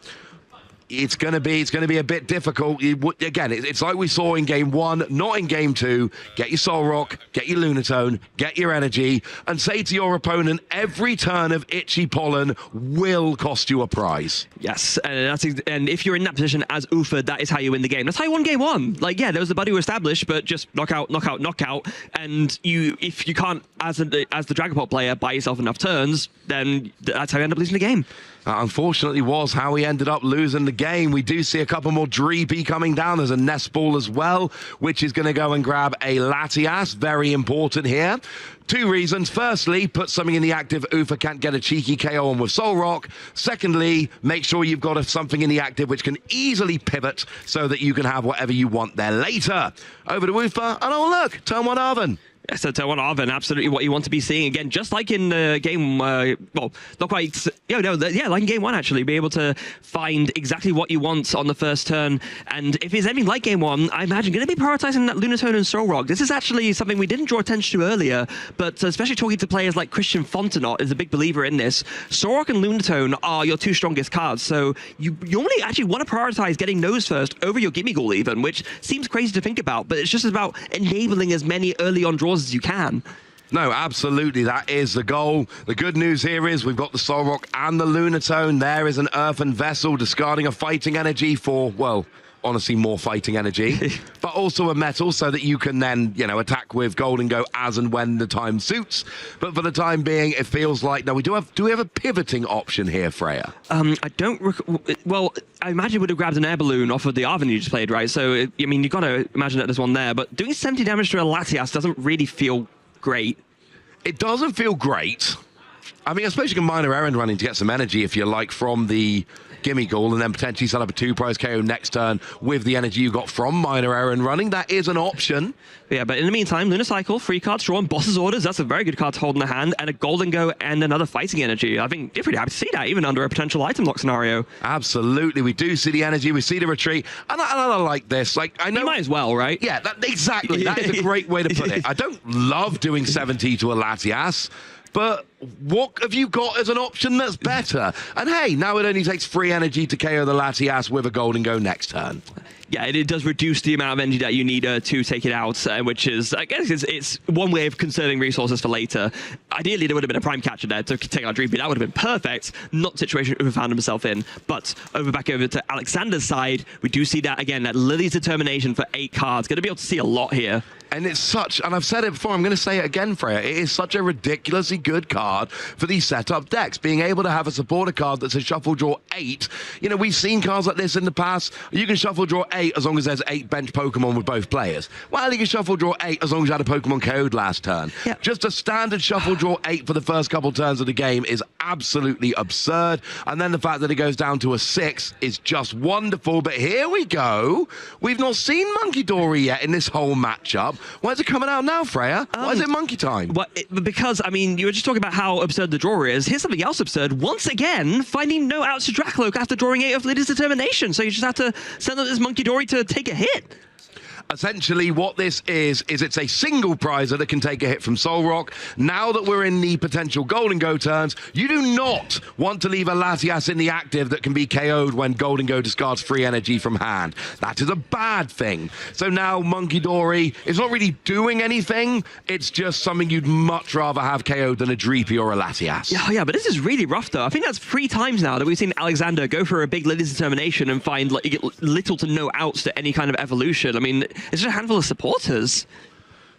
it's going to be a bit difficult. Again, it's like we saw in game 1, not in game 2. Get your Solrock, get your Lunatone, get your energy, and say to your opponent, every turn of itchy pollen will cost you a prize. Yes, and if you're in that position as Ufa, that is how you win the game. That's how you won game 1. Like, yeah, there was the Buddy who established, but just knockout, knockout, knockout. And if you can't, as the Dragapult player, buy yourself enough turns, then that's how you end up losing the game. Unfortunately was how he ended up losing the game. We do see a couple more Dreepy coming down. There's a Nest Ball as well, which is going to go and grab a Latias. Very important here. 2 reasons. Firstly, put something in the active Ufa can't get a cheeky KO on with Solrock. Secondly, make sure you've got something in the active which can easily pivot so that you can have whatever you want there later. Over to Ufa, and oh look, turn 1 Arven. Yes, so Turn 1 Arven, absolutely what you want to be seeing. Again, just like in game, well, not quite, yeah, like in game 1, actually. Be able to find exactly what you want on the first turn. And if it's anything like game 1, I imagine going to be prioritizing that Lunatone and Solrock. This is actually something we didn't draw attention to earlier, but especially talking to players like Christian Fontenot is a big believer in this. Solrock and Lunatone are your 2 strongest cards, so you only actually want to prioritize getting those first over your Gimmighoul even, which seems crazy to think about, but it's just about enabling as many early on draws as you can. No, absolutely. That is the goal. The good news here is we've got the Solrock and the Lunatone. There is an Earthen Vessel discarding a fighting energy for, well, honestly, more fighting energy, but also a metal so that you can then, you know, attack with Gholdengo as and when the time suits. But for the time being, it feels like, now do we have a pivoting option here, Freya? I don't, well, I imagine it would have grabbed an air balloon off of the Arven you just played, right? So, I mean, you've got to imagine that there's one there, but doing 70 damage to a Latias doesn't really feel great. It doesn't feel great. I mean, I suppose you can minor errand running to get some energy if you like from the Gimmighoul, and then potentially set up a 2-prize KO next turn with the energy you got from minor errand running. That is an option. Yeah, but in the meantime, Lunacycle, 3 cards drawn, Boss's Orders, that's a very good card to hold in the hand, and a Gholdengo and another fighting energy. I think you're pretty happy to see that, even under a potential item lock scenario. Absolutely. We do see the energy, we see the retreat, and I like this. Like, I know you might as well, right? Yeah, exactly. That is a great way to put it. I don't love doing 70 to a Latias, but what have you got as an option that's better? And hey, now it only takes 3 energy to KO the Latias with a Gholdengo next turn. Yeah, it does reduce the amount of energy that you need to take it out, which is, I guess, it's one way of conserving resources for later. Ideally, there would have been a prime catcher there to take out Dreepy. That would have been perfect. Not the situation Ufa found himself in. But back over to Alexander's side, we do see that, again, that Lily's Determination for 8 cards. Going to be able to see a lot here. And it's such, and I've said it before, I'm going to say it again, Freya, it is such a ridiculously good card for these setup decks. Being able to have a supporter card that's a shuffle draw 8. You know, we've seen cards like this in the past. You can shuffle draw 8 as long as there's 8 bench Pokemon with both players. Well, you can shuffle draw 8 as long as you had a Pokemon KO'd last turn. Yeah. Just a standard shuffle draw 8 for the first couple turns of the game is absolutely absurd. And then the fact that it goes down to a 6 is just wonderful. But here we go. We've not seen Monkey Dory yet in this whole matchup. Why is it coming out now, Freya? Why is it monkey time? Well, because, I mean, you were just talking about how absurd the draw is. Here's something else absurd. Once again, finding no outs to Dracloak after drawing 8 of Lily's Determination. So you just have to send up this Monkey Dory to take a hit. Essentially, what this is it's a single prizer that can take a hit from Solrock. Now that we're in the potential Gholdengo turns, you do not want to leave a Latias in the active that can be KO'd when Gholdengo discards free energy from hand. That is a bad thing. So now Monkey Dory is not really doing anything. It's just something you'd much rather have KO'd than a Dreepy or a Latias. Yeah, but this is really rough, though. I think that's 3 times now that we've seen Alexander go for a big Lily's Determination and find like, little to no outs to any kind of evolution. I mean, it's just a handful of supporters.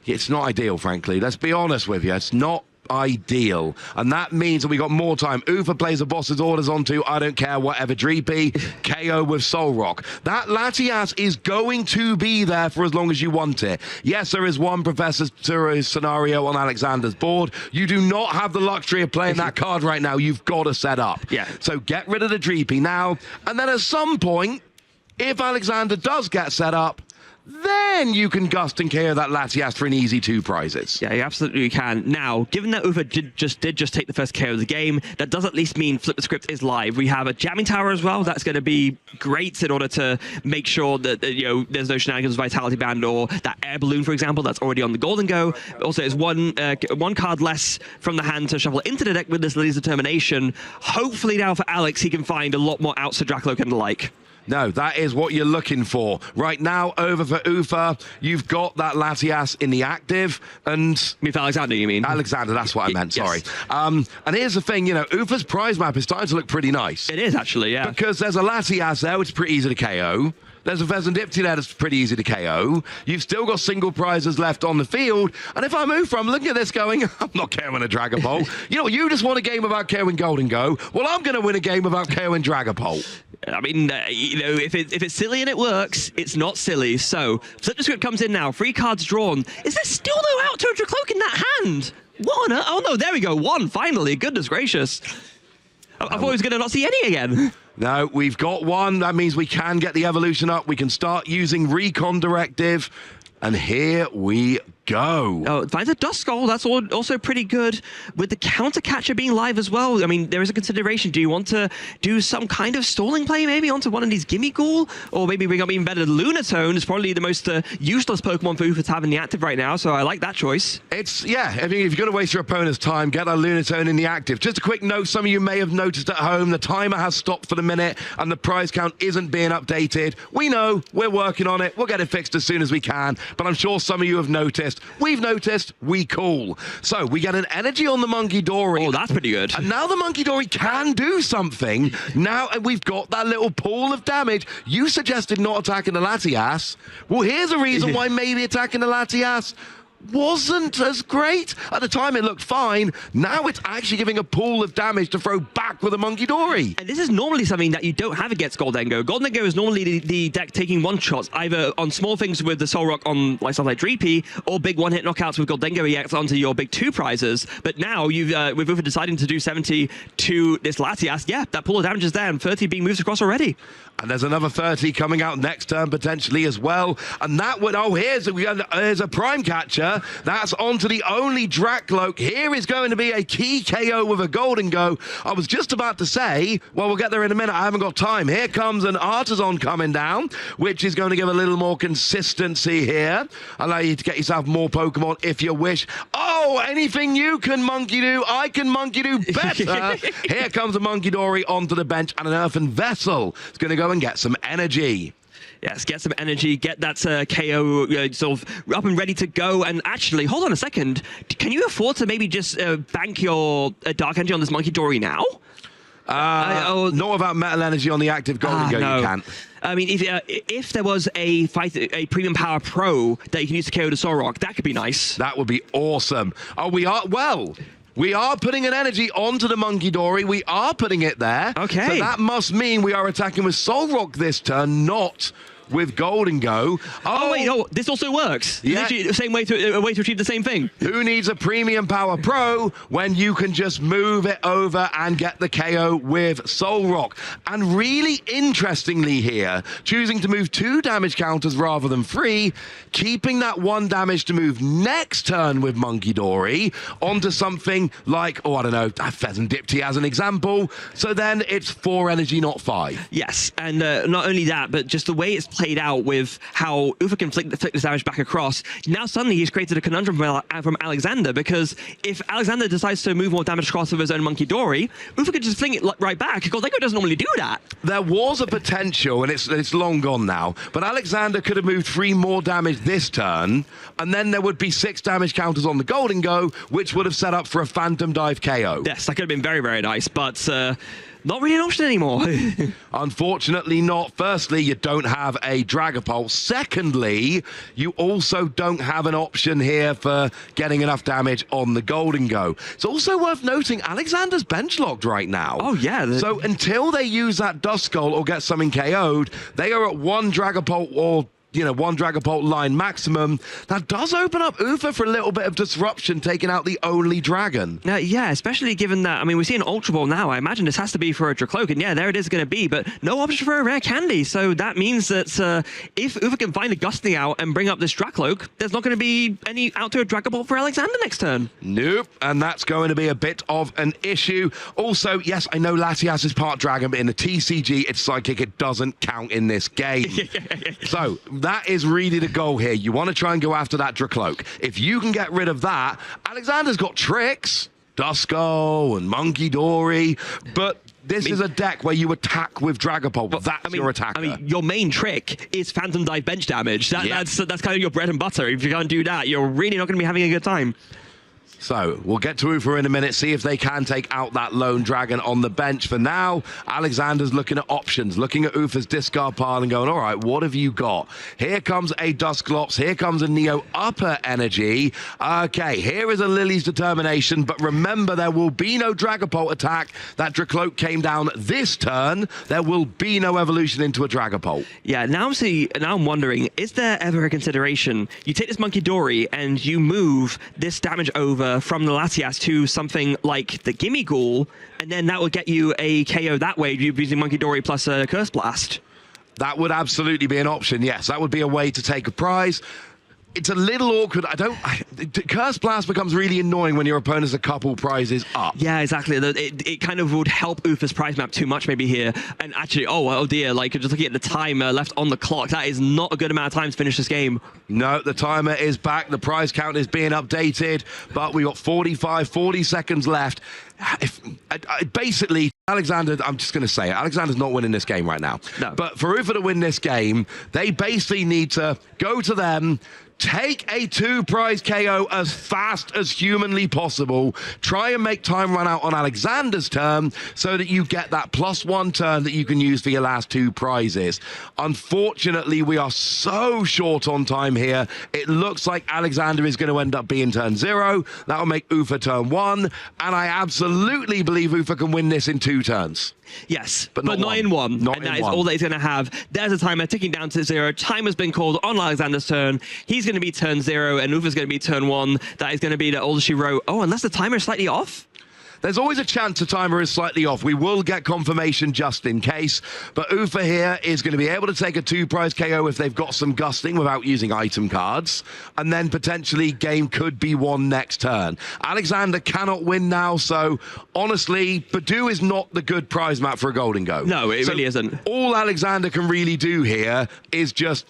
It's not ideal, frankly. Let's be honest with you. It's not ideal, and that means that we got more time. Ufa plays the boss's orders onto I don't care whatever Dreepy, KO with Soul Rock. That Latias is going to be there for as long as you want it. Yes, there is one Professor Turo's scenario on Alexander's board. You do not have the luxury of playing that card right now. You've got to set up. Yeah. So get rid of the Dreepy now, and then at some point, if Alexander does get set up, then you can gust and KO that Latias for an easy 2 prizes. Yeah, you absolutely can. Now, given that Ufa did just take the first KO of the game, that does at least mean Flip the Script is live. We have a jamming tower as well. That's going to be great in order to make sure that there's no shenanigans, Vitality Band, or that air balloon, for example, that's already on the Gholdengo. Also, it's one card less from the hand to shuffle into the deck with this Lily's Determination. Hopefully now for Alex, he can find a lot more outs to Dracloak and the like. No, that is what you're looking for. Right now, over for Ufa, you've got that Latias in the active, and... With Alexander, you mean? Alexander, that's what I meant, sorry. Yes. And here's the thing, Ufa's prize map is starting to look pretty nice. It is, actually, yeah. Because there's a Latias there, which is pretty easy to KO. There's a Fezandipti there that's pretty easy to KO. You've still got single prizes left on the field. And if I'm Ufa, I'm looking at this going, I'm not KOing a Dragapult. You just won a game about KOing Gholdengo. Well, I'm going to win a game about KOing Dragapult. I mean, if it's silly and it works, it's not silly. So, Flip the Script comes in now. 3 cards drawn. Is there still no out to Dracloak in that hand? What on earth? Oh, no, there we go. 1, finally. Goodness gracious. I thought we was going to not see any again. No, we've got 1. That means we can get the evolution up. We can start using Recon Directive. And here we go. Oh, finds a Dust Skull. That's also pretty good. With the Counter Catcher being live as well, I mean, there is a consideration. Do you want to do some kind of stalling play maybe onto one of these Gimme Ghoul? Or maybe bring up even better Lunatone is probably the most useless Pokemon for Ufa to have in the active right now, so I like that choice. Yeah, I mean, if you're going to waste your opponent's time, get that Lunatone in the active. Just a quick note, some of you may have noticed at home, the timer has stopped for the minute and the prize count isn't being updated. We know, we're working on it. We'll get it fixed as soon as we can, but I'm sure some of you have noticed. We've noticed, we cool. So we get an energy on the Monkey Dory. Oh, that's pretty good. And now the Monkey Dory can do something. Now we've got that little pool of damage. You suggested not attacking the Latias. Well, here's a reason why maybe attacking the Latias wasn't as great. At the time, it looked fine. Now it's actually giving a pool of damage to throw back with a Monkey Dory. And this is normally something that you don't have against Gholdengo. Gholdengo is normally the deck taking one-shots, either on small things with the Soul Rock on stuff like Dreepy, or big one-hit knockouts with Gholdengo EX onto your big 2 prizes. But now, with Ufa deciding to do 70 to this Latias, yeah, that pool of damage is there, and 30 being moved across already. And there's another 30 coming out next turn, potentially, as well. And that would... Oh, here's a Prime Catcher. That's onto the only Dracloak. Here is going to be a key KO with a Gholdengo. I was just about to say, well, we'll get there in a minute. I haven't got time. Here comes an Artisan coming down, which is going to give a little more consistency here. Allow you to get yourself more Pokemon if you wish. Oh, anything you can Monkey do, I can Monkey do better. Here comes a Monkey Dory onto the bench, and an Earthen Vessel. It's going to go and get some energy. Yes, get some energy, get that KO sort of up and ready to go. And actually, hold on a second. Can you afford to maybe just bank your Dark Energy on this Monkey Dory now? Not without Metal Energy on the active Gholdengo, no. You can't. I mean, if there was a Premium Power Pro that you can use to KO the Soul Rock, that could be nice. That would be awesome. Oh, we are putting an energy onto the Monkey Dory. We are putting it there. Okay. So that must mean we are attacking with Soul Rock this turn, not with Gholdengo. Oh, wait, this also works. Yeah. Literally the same way a way to achieve the same thing. Who needs a Premium Power Pro when you can just move it over and get the KO with Soul Rock? And really interestingly here, choosing to move 2 damage counters rather than 3, keeping that 1 damage to move next turn with Monkey Dory onto something like, I don't know, Fezandipti as an example. So then it's 4 energy, not 5. Yes, and not only that, but just the way it's played out with how Ufa can flick this damage back across. Now suddenly he's created a conundrum from Alexander, because if Alexander decides to move more damage across with his own Monkey Dory, Ufa could just fling it right back. Gholdengo doesn't normally do that. There was a potential, and it's long gone now, but Alexander could have moved 3 more damage this turn, and then there would be 6 damage counters on the Gholdengo, which would have set up for a Phantom Dive KO. Yes, that could have been very, very nice, but Not really an option anymore. Unfortunately not. Firstly, you don't have a Dragapult. Secondly, you also don't have an option here for getting enough damage on the Gholdengo. It's also worth noting Alexander's bench locked right now. Oh, yeah. So until they use that Duskull or get something KO'd, they are at one Dragapult or one Dragapult line maximum. That does open up Ufa for a little bit of disruption, taking out the only dragon. Yeah, especially given that, I mean, we see an Ultra Ball now. I imagine this has to be for a Dracloak, and yeah, there it is going to be, but no option for a rare candy. So that means that if Ufa can find a Gusting out and bring up this Dracloak, there's not going to be any out to a Dragapult for Alexander next turn. Nope, and that's going to be a bit of an issue. Also, yes, I know Latias is part dragon, but in the TCG, it's psychic. It doesn't count in this game. So that is really the goal here. You want to try and go after that Dracloak. If you can get rid of that, Alexander's got tricks, Duskull and Monkey Dory, but this is a deck where you attack with Dragapult. That's your attacker. I mean, your main trick is Phantom Dive bench damage. That's kind of your bread and butter. If you can't do that, you're really not going to be having a good time. So we'll get to Ufa in a minute, see if they can take out that lone dragon on the bench. For now, Alexander's looking at options, looking at Ufa's discard pile and going, all right, what have you got? Here comes a Dusclops, here comes a Neo Upper Energy. Okay, here is a Lily's Determination, but remember, there will be no Dragapult attack. That Dracloak came down this turn. There will be no evolution into a Dragapult. Yeah, now I'm wondering, is there ever a consideration? You take this Monkey Dory and you move this damage over from the Latias to something like the Gimme Ghoul, and then that will get you a KO that way using Monkey Dory plus a Curse Blast. That would absolutely be an option, yes. That would be a way to take a prize. It's a little awkward. Curse Blast becomes really annoying when your opponent's a couple prizes up. Yeah, exactly. It kind of would help Ufa's prize map too much maybe here. And actually, oh dear, like just looking at the time left on the clock, that is not a good amount of time to finish this game. No, the timer is back. The prize count is being updated, but we got 40 seconds left. Basically, Alexander, I'm just going to say it, Alexander's not winning this game right now. No. But for Ufa to win this game, they basically need to go to them, take a 2-prize KO as fast as humanly possible. Try and make time run out on Alexander's turn so that you get that +1 turn that you can use for your last 2 prizes. Unfortunately, we are so short on time here. It looks like Alexander is going to end up being turn 0. That will make Ufa turn 1. And I absolutely believe Ufa can win this in 2 turns. Yes, but not in 1. And that is all that he's going to have. There's a timer ticking down to 0. Time has been called on Alexander's turn. He's going to be turn 0, and Ufa's going to be turn 1. That is going to be the all she wrote. Oh, unless the timer is slightly off? There's always a chance the timer is slightly off. We will get confirmation just in case. But Ufa here is going to be able to take a 2-prize KO if they've got some gusting without using item cards. And then potentially game could be won next turn. Alexander cannot win now, so honestly, Badu is not the good prize map for a Gholdengo. No, it really isn't. All Alexander can really do here is just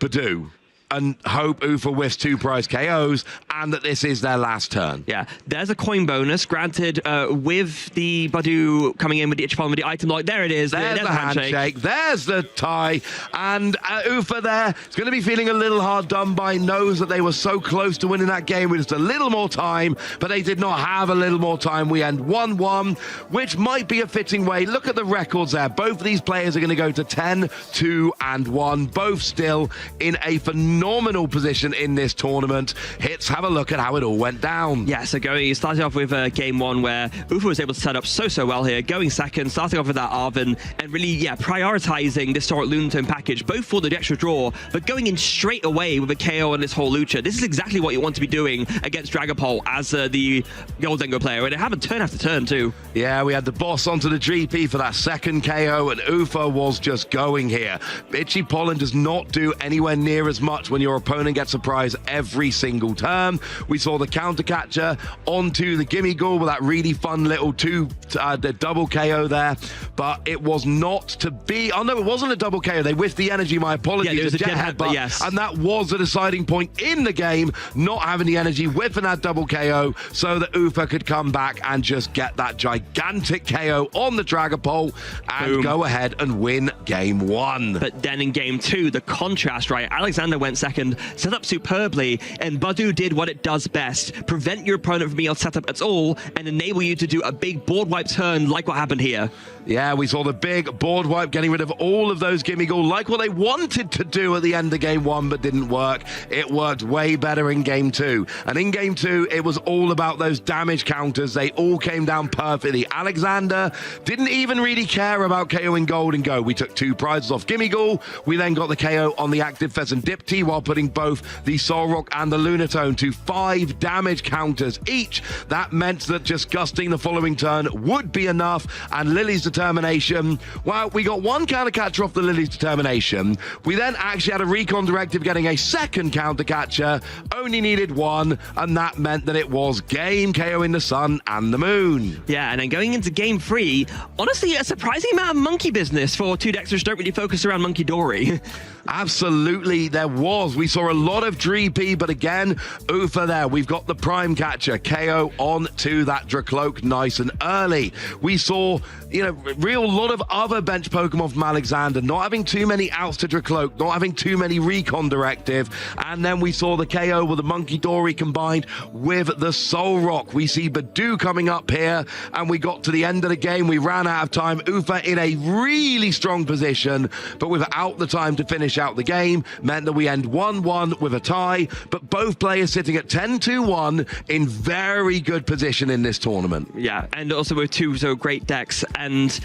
Badu and hope Ufa whiffs 2-prize KOs and that this is their last turn. Yeah, there's a coin bonus granted with the Badu coming in with the Ichipon with the item lock. There it is. There's the handshake. There's the tie. And Ufa there is going to be feeling a little hard done by. Knows that they were so close to winning that game with just a little more time, but they did not have a little more time. We end 1-1, which might be a fitting way. Look at the records there. Both of these players are going to go to 10, 2, and 1. Both still in a phenomenal position in this tournament. Hits, have a look at how it all went down. Yeah, so starting off with game 1 where Ufa was able to set up so well here, going second, starting off with that Arven, and really, prioritizing this Historic Lunatone package, both for the extra draw, but going in straight away with a KO on this whole Lucha. This is exactly what you want to be doing against Dragapult as the Gholdengo player, and it happened turn after turn too. Yeah, we had the boss onto the GP for that second KO, and Ufa was just going here. Itchy Pollen does not do anywhere near as much when your opponent gets a prize every single turn. We saw the counter catcher onto the Gimme Ghoul with that really fun little the double KO there, but it was not to be. Oh no, it wasn't a double KO. They whiffed the energy. My apologies. Yeah, it was a jet headbutt, yes. And that was the deciding point in the game, not having the energy, whiffing that double KO so that Ufa could come back and just get that gigantic KO on the Dragapult and go ahead and win game 1. But then in game 2, the contrast, right? Alexander went second, set up superbly, and Badu did what it does best, prevent your opponent from being able to set up at all and enable you to do a big board wipe turn like what happened here. Yeah, we saw the big board wipe, getting rid of all of those Gimmighoul, like what they wanted to do at the end of game 1, but didn't work. It worked way better in game 2. And in game 2, it was all about those damage counters. They all came down perfectly. Alexander didn't even really care about KOing Gholdengo. We took 2 prizes off Gimmighoul. We then got the KO on the active Pheasant Dipty while putting both the Solrock and the Lunatone to 5 damage counters each. That meant that just gusting the following turn would be enough, and Lily's determination, well, we got 1 counter catcher off the Lily's determination. We then actually had a recon directive getting a 2nd counter catcher, only needed 1, and that meant that it was game, KOing the sun and the moon. Yeah, and then going into game 3, honestly, a surprising amount of monkey business for 2 decks which don't really focus around Monkey Dory. Absolutely, there was. We saw a lot of Dreepy, but again, Ufa there. We've got the Prime Catcher, KO on to that Dracloak nice and early. We saw, real lot of other bench Pokemon from Alexander, not having too many outs to Dracloak, not having too many recon directive, and then we saw the KO with the Monkey Dory combined with the Solrock. We see Badoo coming up here, and we got to the end of the game. We ran out of time. Ufa in a really strong position, but without the time to finish out the game, meant that we end 1-1 with a tie, but both players sitting at 10-1 in very good position in this tournament. Yeah, and also with 2 so great decks. And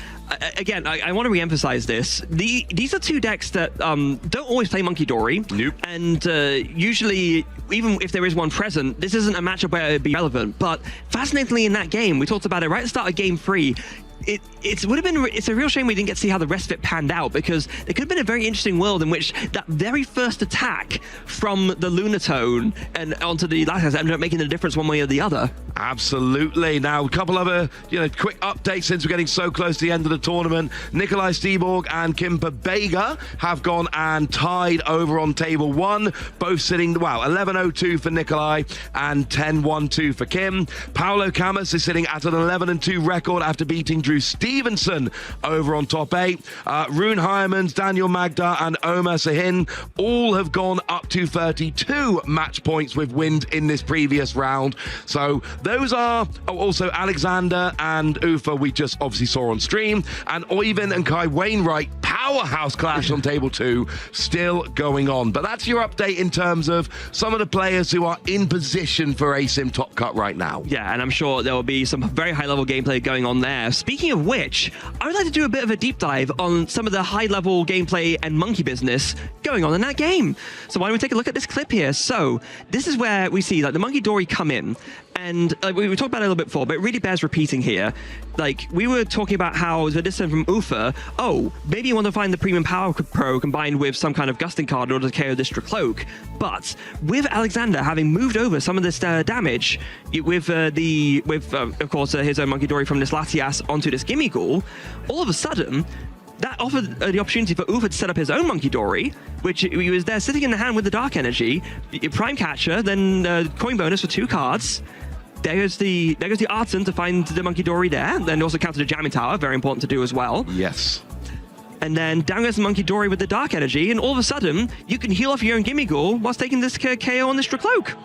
again, I want to re-emphasize this. These are 2 decks that don't always play Monkey Dory. Nope. And usually, even if there is one present, this isn't a matchup where it would be relevant. But fascinatingly, in that game, we talked about it right at the start of game 3, it's a real shame we didn't get to see how the rest of it panned out, because it could have been a very interesting world in which that very first attack from the Lunatone and onto the Latias ended up making the difference one way or the other. Absolutely. Now, a couple other quick updates since we're getting so close to the end of the tournament. Nikolai Steborg and Kimper Bega have gone and tied over on table 1, both sitting, 11-0-2 for Nikolai and 10-1-2 for Kim. Paolo Camus is sitting at an 11-2 record after beating Drew Stevenson over on top 8. Rune Hyemans, Daniel Magda, and Omar Sahin all have gone up to 32 match points with wins in this previous round. So those are also Alexander and Ufa, we just obviously saw on stream, and Oyvind and Kai Wainwright, powerhouse clash on table 2, still going on. But that's your update in terms of some of the players who are in position for ASIM Top Cut right now. Yeah, and I'm sure there will be some very high-level gameplay going on there. Speaking of which, I would like to do a bit of a deep dive on some of the high-level gameplay and monkey business going on in that game. So why don't we take a look at this clip here? So this is where we see the Monkey Dory come in. And we talked about it a little bit before, but it really bears repeating here. We were talking about how the distance from Ufa, maybe you want to find the Premium Power Pro combined with some kind of gusting card in order to KO this Dracloak. But with Alexander having moved over some of this damage, with of course his own Monkey Dory from this Latias onto this Gimmighoul, all of a sudden, that offered the opportunity for Ufa to set up his own Monkey Dory, which he was there sitting in the hand with the Dark Energy, Prime Catcher, then coin bonus for 2 cards. There goes the Arton to find the Monkey Dory there, then also counter the Jamming Tower, very important to do as well. Yes. And then down goes the Monkey Dory with the Dark Energy, and all of a sudden, you can heal off your own Gimmighoul whilst taking this KO on this Dracloak.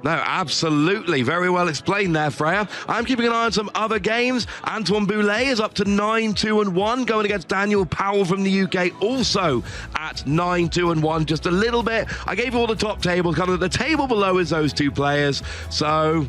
No, absolutely. Very well explained there, Freya. I'm keeping an eye on some other games. Antoine Boulet is up to 9-2-1, going against Daniel Powell from the UK, also at 9-2-1. Just a little bit. I gave you all the top tables. Kind of the table below is those 2 players. So,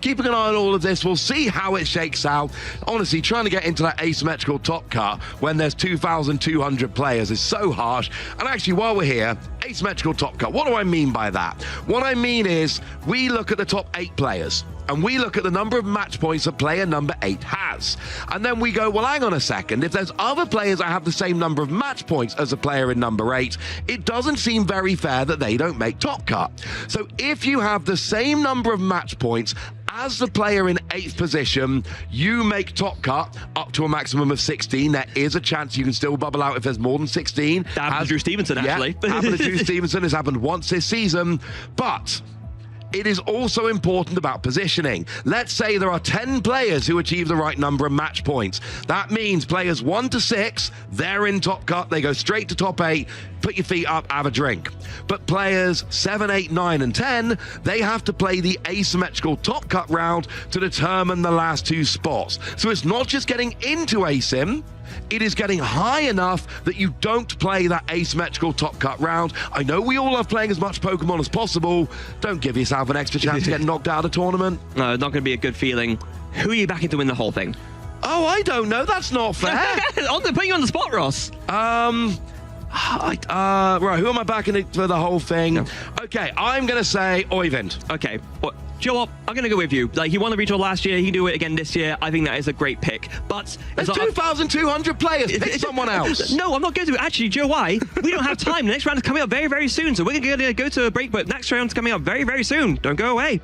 keeping an eye on all of this. We'll see how it shakes out. Honestly, trying to get into that asymmetrical top cut when there's 2,200 players is so harsh. And actually, while we're here, asymmetrical top cut, what do I mean by that? What I mean is we look at the top 8 players and we look at the number of match points that player number 8 has. And then we go, well, hang on a second. If there's other players that have the same number of match points as a player in number 8, it doesn't seem very fair that they don't make top cut. So if you have the same number of match points as the player in 8th position, you make top cut up to a maximum of 16. There is a chance you can still bubble out if there's more than 16. That happened to Drew Stevenson, actually. Yeah, happened to Drew Stevenson. Has happened once this season. But it is also important about positioning. Let's say there are 10 players who achieve the right number of match points. That means players 1 to 6, they're in top cut, they go straight to top 8, put your feet up, have a drink. But players 7, 8, 9, and 10, they have to play the asymmetrical top cut round to determine the last 2 spots. So it's not just getting into Asim, it is getting high enough that you don't play that asymmetrical top cut round. I know we all love playing as much Pokemon as possible. Don't give yourself an extra chance to get knocked out of a tournament. No, not going to be a good feeling. Who are you backing to win the whole thing? Oh, I don't know. That's not fair. Putting you on the spot, Ross. Right, who am I backing for the whole thing? No. Okay, I'm going to say Oyvind. Okay. Well, do you know what? I'm going to go with you. Like, he won the regional last year. He can do it again this year. I think that is a great pick. But there's 2,200 players. Pick someone else. No, I'm not going to. Actually, do you know why? We don't have time. The next round is coming up very, very soon. So we're going to go to a break. But next round's coming up very, very soon. Don't go away.